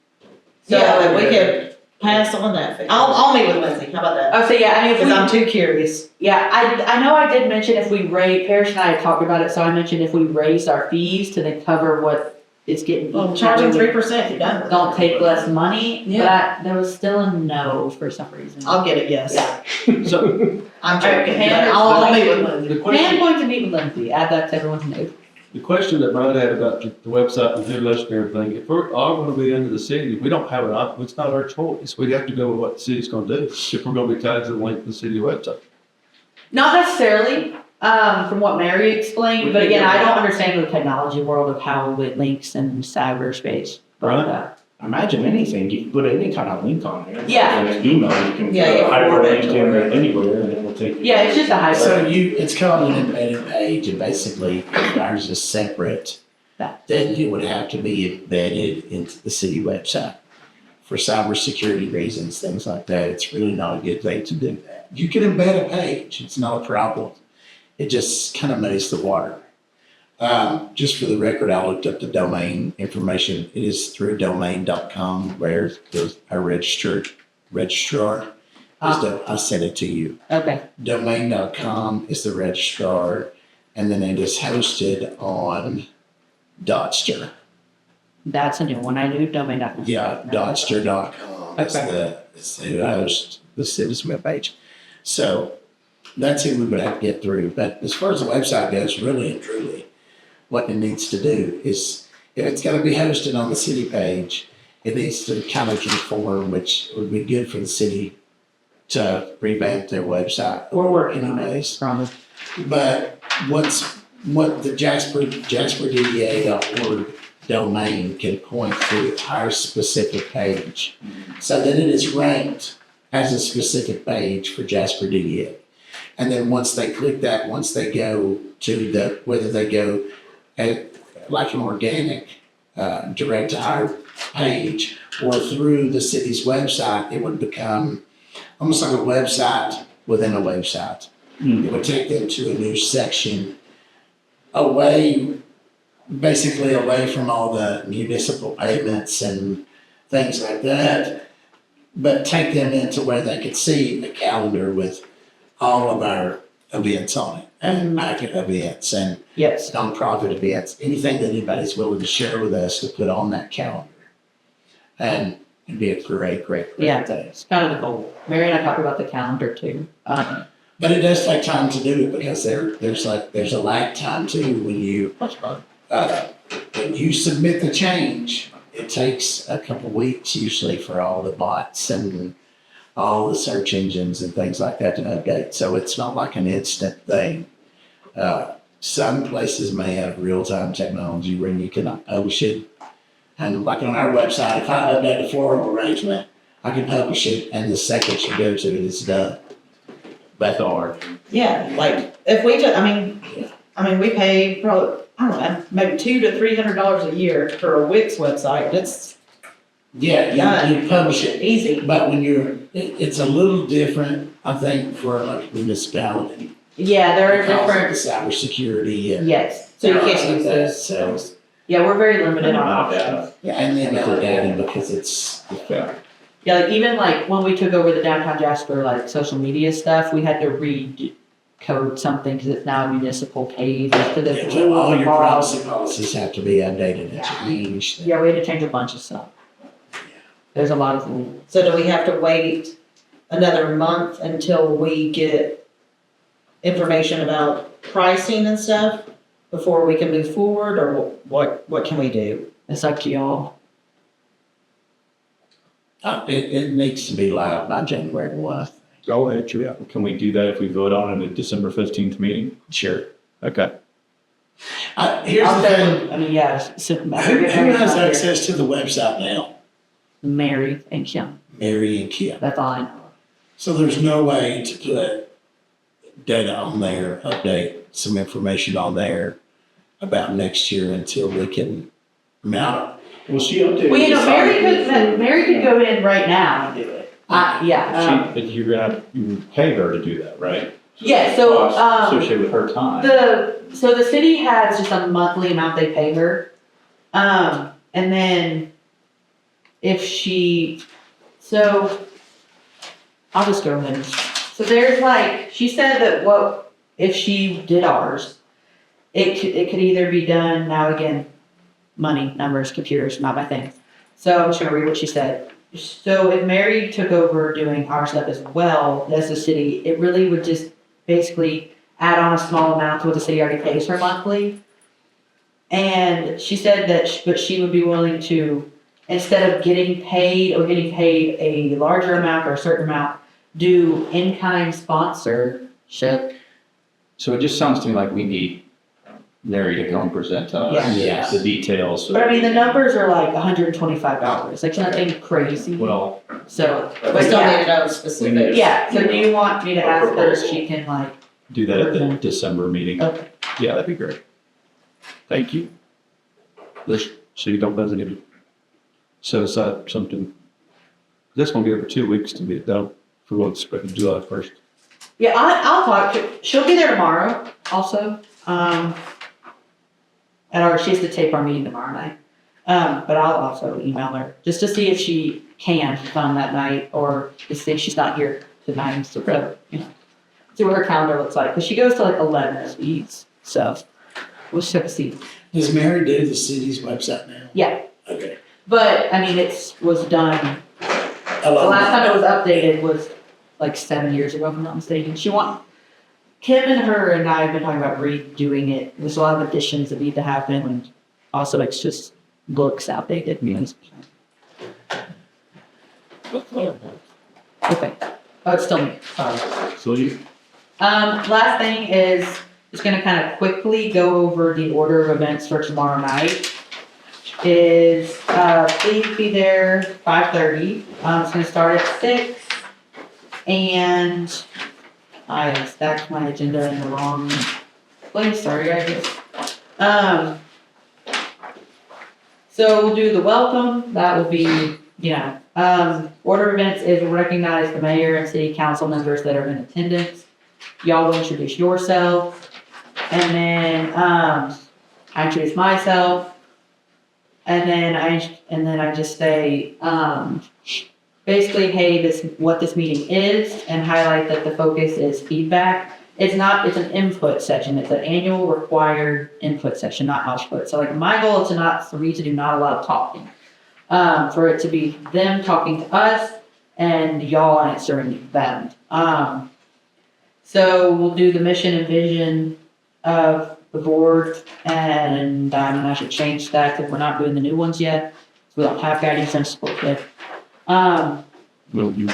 So Yeah, we could pass on that fee. I'll meet with Lindsay. How about that? Oh, so yeah, if Because I'm too curious. Yeah, I know I did mention if we raise, Parrish and I had talked about it, so I mentioned if we raised our fees to then cover what it's getting. Well, charge them 3%, you're done with it. Don't take less money, Yeah. but there was still a no for some reason. I'll get it, yes. So, I'm joking, Hannah, but I'll meet with Lindsay. the Man question, going to meet with Lindsay, add that to everyone's note. the question that Brian had about the website and who lists and everything, if we're all gonna be under the city, we don't have it's not our choice. We have to go with what the city's gonna do, if we're gonna be tied to the link to the city website. Not necessarily, from what Mary explained, but again, I don't understand the technology world of how it links in cyberspace. But, Right. Imagine anything, you can put any kind of link on there. Yeah. And an email, you can Yeah, yeah, forward it hyperlink to to where- it anywhere and it will take you. yeah, it's just a hybrid. So it's called an embedded page, and basically ours is separate. Then it would have to be embedded into the city website. For cybersecurity reasons, things like that, it's really not a good thing to do that. You can embed a page, it's not a problem. It just kind of muddies the water. Just for the record, I looked up the domain information. It is through domain.com where there's a registrar. I sent it to you. Okay, Domain.com is the registrar, and then it is hosted on Dotster. that's a new one. I knew domain.com. Yeah, Dotster.com is who hosts the city's webpage. So that's who we would have to get through. But as far as the website goes, really and truly, what it needs to do is, if it's going to be hosted on the city page, it needs to kind of conform, which would be good for the city to revamp their website. We're working on it, Anyways. promise. But what the JasperDDA.org domain can point to our specific page, so that it is ranked as a specific page for Jasper DDA. And then once they click that, once they go to whether they go at like an organic direct to our page or through the city's website, it would become almost like a website within a website. It would take them to a new section basically away from all the municipal payments and things like that, but take them into where they could see a calendar with all of our events on it, and market events and Yes. nonprofit events, anything that anybody's willing to share with us to put on that calendar. And it'd be a great Yeah. thing. It's kind of the goal. Mary and I talked about the calendar too. But it does take time to do it because there's a lag time too when you submit the change. It takes a couple weeks usually for all the bots and all the search engines and things like that to update. So it's not like an instant thing. Some places may have real-time technology where you can publish it. And like on our website, if I update a floral arrangement, I can publish it, and the second you go to it, it's done. That's hard. Yeah, like, if we just, I mean, we pay probably, I don't know, maybe $200 to $300 a year for a Wix website. It's Yeah, you publish it. easy. But when it's a little different, I think, for like municipality. Yeah, there are Because of different, the cybersecurity and. yes. So you can't use those. So, Yeah, we're very limited on options. yeah, and the amount of data because it's. Yeah, like even like when we took over the downtown Jasper, like social media stuff, we had to recode something because it's now a municipal page. So there's So all rules your involved. privacy policies have to be updated and changed. Yeah, we had to change a bunch of stuff. There's a lot of rules. So do we have to wait another month until we get information about pricing and stuff before we can move forward, or what can we do? It's up to y'all. It needs to be live by January 1. Go ahead, yeah. Can we do that if we vote on it at the December 15th meeting? Sure. Okay. Here's I'll the thing. definitely, I mean, yeah, Who has access to the website now? Mary and Kim. Mary and Kim. That's all I know. So there's no way to put data on there, update some information on there about next year until we can mount. Well, she updated. Well, you know, the site. Mary could go in right now and do it. Yeah. But you pay her to do that, right? Yeah, so, Associated with her time. so the city has just a monthly amount they pay her. And then if I'll just go ahead. So there's like, she said that if she did ours, it could either be done now again. money, numbers, computers, not my thing. So I'm just gonna read what she said. So if Mary took over doing our stuff as well as the city, it really would just basically add on a small amount to what the city already pays her monthly. And she said that, but she would be willing to, instead of getting paid a larger amount or a certain amount, do in-kind sponsorship. So it just sounds to me like we need Larry to come present to us Yeah. the details. But I mean, the numbers are like $125, like nothing crazy. Well, So, We but still need yeah, to know specifics. yeah, so do you want me to ask her if she can like, do that at the December meeting. okay. Yeah, that'd be great. Thank you. So you don't designate it. Set aside something. That's gonna be over 2 weeks to get done for what's expected July 1st. Yeah, I'll talk to, she'll be there tomorrow also. She has to tape our meeting tomorrow night. But I'll also email her just to see if she can come that night or to see if she's not here tonight. So, you know, see what her calendar looks like. Cause she goes to like 11 weeks. So we'll just have to see. Does Mary do the city's website now? Yeah. Okay. But I mean, was done. A The lot. last time it was updated was like 7 years ago, if I'm not mistaken. Kim and her and I have been talking about redoing it. There's a lot of additions that need to happen, and also it's just looks outdated. Okay. Oh, it's still me. Sorry. So you, Last thing is just gonna kind of quickly go over the order of events for tomorrow night. Please be there 5:30. It's gonna start at 6. And I stacked my agenda in the wrong place, sorry guys. So we'll do the welcome, that will be, order of events is recognize the mayor and city council members that are in attendance. Y'all will introduce yourself, and then, I introduce myself, and then I just say, basically, hey, what this meeting is, and highlight that the focus is feedback. It's an input session. It's an annual required input session, not output. So like my goal is for me to do not a lot of talking. For it to be them talking to us and y'all answering them. So we'll do the mission and vision of the board, and I should change that because we're not doing the new ones yet. So we don't have guiding principles yet. will you,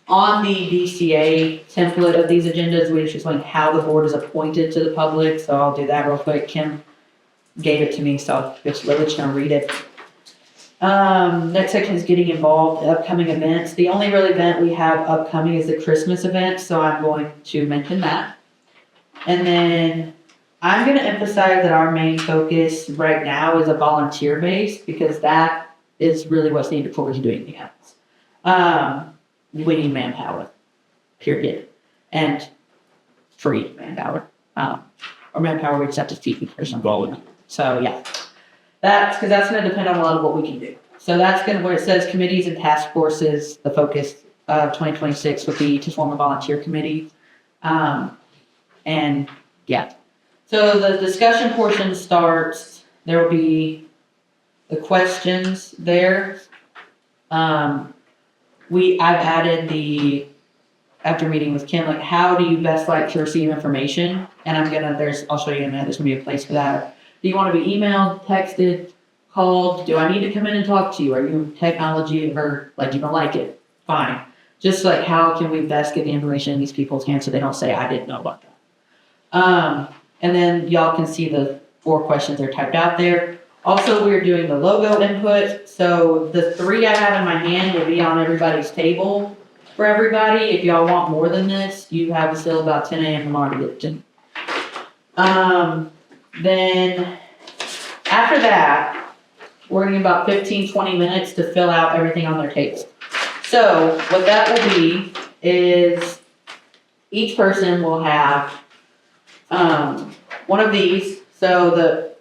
On the DCA template of these agendas, we just explain how the board is appointed to the public, so I'll do that real quick. Kim gave it to me, so I'll just gonna read it. Next section is getting involved in upcoming events. The only real event we have upcoming is the Christmas event, so I'm going to mention that. And then I'm gonna emphasize that our main focus right now is a volunteer base, because that is really what's needed before we can do anything else. We need manpower, period, and free manpower, or manpower we just have to feed or something. Volunteer. So yeah, that's because that's going to depend on a lot of what we can do. So that's going to, where it says committees and task forces, the focus of 2026 would be to form a volunteer committee, and yeah. So the discussion portion starts. There will be the questions there. I've added after meeting with Kim, like, how do you best like to receive information? And I'll show you in a minute, there's gonna be a place for that. Do you want to be emailed, texted, called? Do I need to come in and talk to you? Are you technology or like, you don't like it? Fine. Just like, how can we best get the information in these people's hands so they don't say, I didn't know about that. And then y'all can see the 4 questions are typed out there. Also, we're doing the logo input, so the 3 I have in my hand will be on everybody's table for everybody. If y'all want more than this, you have still about 10 a.m. tomorrow to get it to. Then, after that, we're getting about 15-20 minutes to fill out everything on their tables. So, what that will be is each person will have one of these. So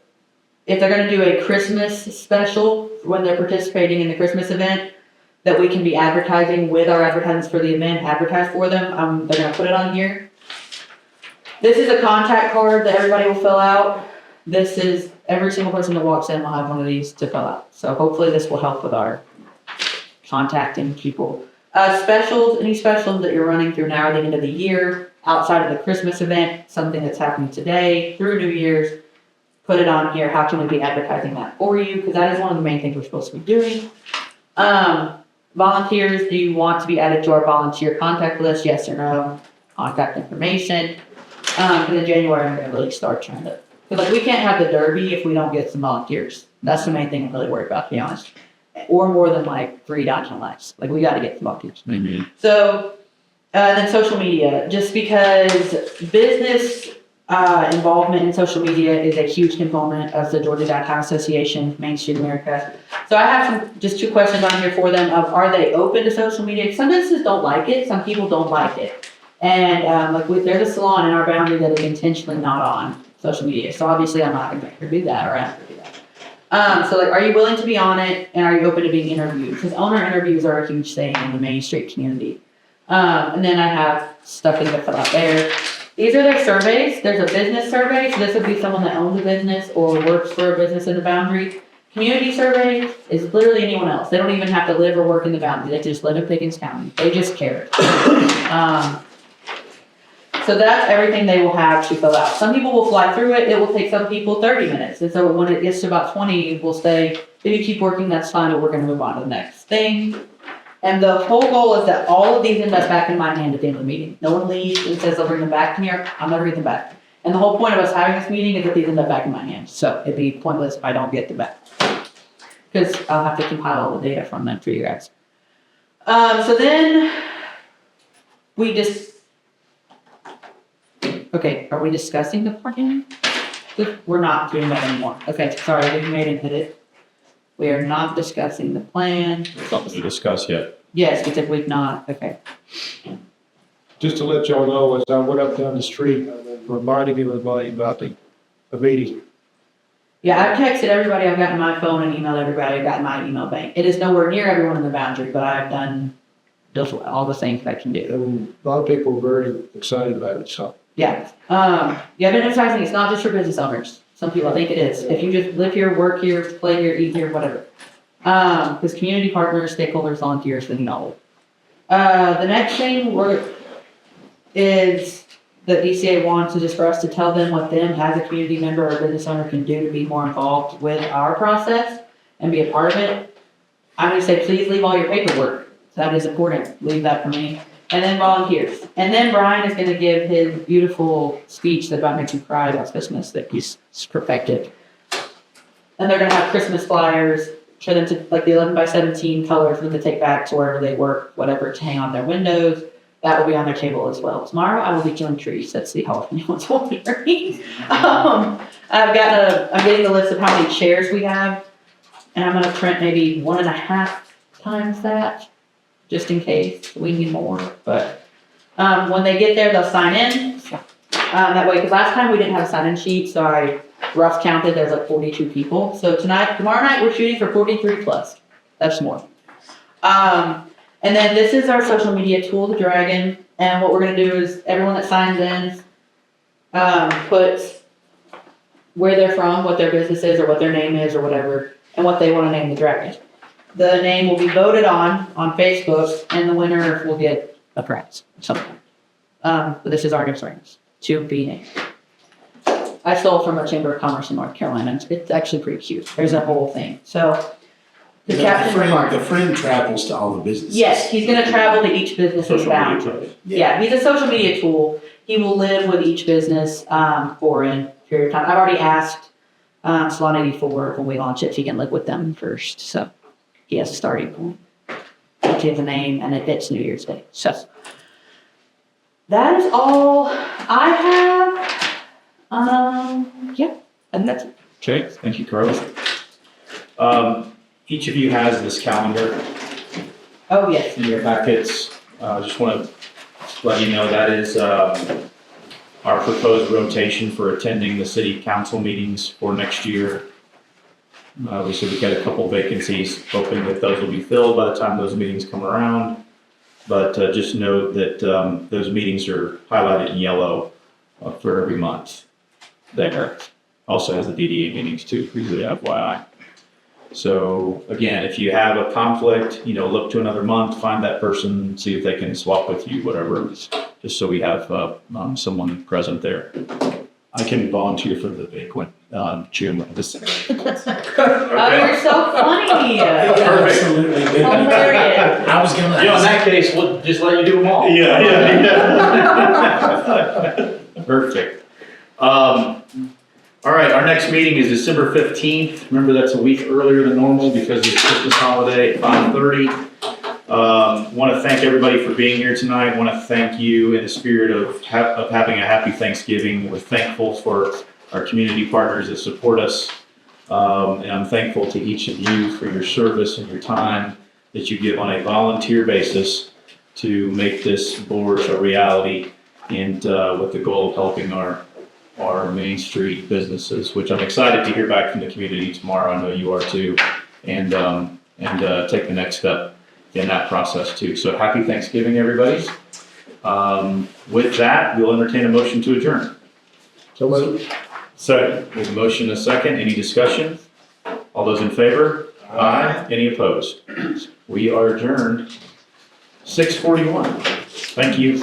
if they're going to do a Christmas special when they're participating in the Christmas event, that we can be advertising with our advertisements for the event, advertise for them, they're going to put it on here. This is a contact card that everybody will fill out. This is every single person that walks in will have one of these to fill out. So hopefully this will help with our contacting people. Specials, any specials that you're running through now at the end of the year, outside of the Christmas event, something that's happening today through New Year's, put it on here. How can we be advertising that for you? Because that is one of the main things we're supposed to be doing. Volunteers, do you want to be added to our volunteer contact list? Yes or no? Contact information. And in January, I'm going to really start trying to, because like we can't have the derby if we don't get some volunteers. That's the main thing I'm really worried about, to be honest. Or more than like 3 dodging lights. Like we got to get some volunteers. Mm-hmm. So, then social media, just because business involvement in social media is a huge component of the Georgia Downtown Association, Main Street America. So I have just 2 questions on here for them of, are they open to social media? Some businesses don't like it, some people don't like it. And there's a salon in our boundary that is intentionally not on social media. So obviously I'm not going to make her do that or ask her to do that. So like, are you willing to be on it, and are you open to being interviewed? Because owner interviews are a huge thing in the Main Street community. And then I have stuff that you can fill out there. These are their surveys. There's a business survey, so this would be someone that owns a business or works for a business in the boundary. Community survey is literally anyone else. They don't even have to live or work in the boundary. They just live in Pickens County. They just care. So that's everything they will have to fill out. Some people will fly through it. It will take some people 30 minutes. And so when it gets to about 20, we'll say, if you keep working, that's fine, but we're going to move on to the next thing. And the whole goal is that all of these end up back in my hand at the end of the meeting. No one leaves and says they'll bring them back to me, or I'm going to read them back. And the whole point of us having this meeting is that these end up back in my hand. So it'd be pointless if I don't get them back. Because I'll have to compile all the data from them for you guys. So then we just... Okay, are we discussing the plan? We're not doing that anymore. Okay, sorry, we made it hit it. We are not discussing the plan. Something to discuss yet. Yes, because we've not, okay. Just to let y'all know, as I went up down the street, reminding everybody about the meeting. Yeah, I've texted everybody, I've gotten my phone and emailed everybody, I've got my email bank. It is nowhere near everyone in the boundary, but I've done all the things I can do. And a lot of people are very excited about it, so. Yeah. I've been emphasizing it's not just for business owners. Some people think it is. If you just live here, work here, play here, eat here, whatever. Because community partners, stakeholders, volunteers, they know. The next thing is that DCA wants is just for us to tell them what them as a community member or business owner can do to be more involved with our process and be a part of it. I'm going to say, please leave all your paperwork. That is important. Leave that for me. And then volunteers. And then Brian is going to give his beautiful speech that about makes you cry about Christmas that he's perfected. And they're going to have Christmas flyers for them to, like the 11 by 17 colors for them to take back to wherever they work, whatever, to hang on their windows. That will be on their table as well. Tomorrow I will be killing trees. Let's see how often anyone's wondering. I'm getting the list of how many chairs we have. And I'm going to print maybe 1.5 times that, just in case we need more. But when they get there, they'll sign in. That way, because last time we didn't have a sign-in sheet, so I rough counted, there's like 42 people. So tomorrow night, we're shooting for 43 plus. That's more. And then this is our social media tool, the Dragon. And what we're going to do is everyone that signs in puts where they're from, what their business is, or what their name is, or whatever, and what they want to name the Dragon. The name will be voted on Facebook, and the winner will get a prize. Something. But this is Argus Rings to be named. I stole it from a Chamber of Commerce in North Carolina. It's actually pretty cute. There's a whole thing. So the captain remarked. The friend travels to all the businesses. Yes, he's going to travel to each business's boundary. Yeah, he's a social media tool. He will live with each business for a period of time. I've already asked Salon 84 when we launch it if he can live with them first. So he has a starting point. He has a name, and it's New Year's Day. So that is all I have. Yeah, and that's it. Okay, thank you, Carlos. Each of you has this calendar Oh, yes. in your packets. Just want to let you know that is our proposed rotation for attending the city council meetings for next year. We said we got a couple vacancies, hoping that those will be filled by the time those meetings come around. But just note that those meetings are highlighted in yellow for every month there. also has the DDA meetings too, for you to FYI. So again, if you have a conflict, look to another month, find that person, see if they can swap with you, whatever, just so we have someone present there. I can volunteer for the banquet, chairman of this. Oh, you're so funny. Absolutely. Hilarious. I was gonna. In that case, we'll just let you do them all. Yeah. Perfect. All right, our next meeting is December 15th. Remember, that's a week earlier than normal because it's Christmas holiday at 5:30. Want to thank everybody for being here tonight. Want to thank you in the spirit of having a happy Thanksgiving. We're thankful for our community partners that support us. And I'm thankful to each of you for your service and your time that you give on a volunteer basis to make this board a reality, and with the goal of helping our Main Street businesses, which I'm excited to hear back from the community tomorrow. I know you are too, and take the next step in that process too. So happy Thanksgiving, everybody. With that, we'll entertain a motion to adjourn. So moved. Second. We have a motion and a second. Any discussion? All those in favor? Aye. Any opposed? We are adjourned. 6:41. Thank you.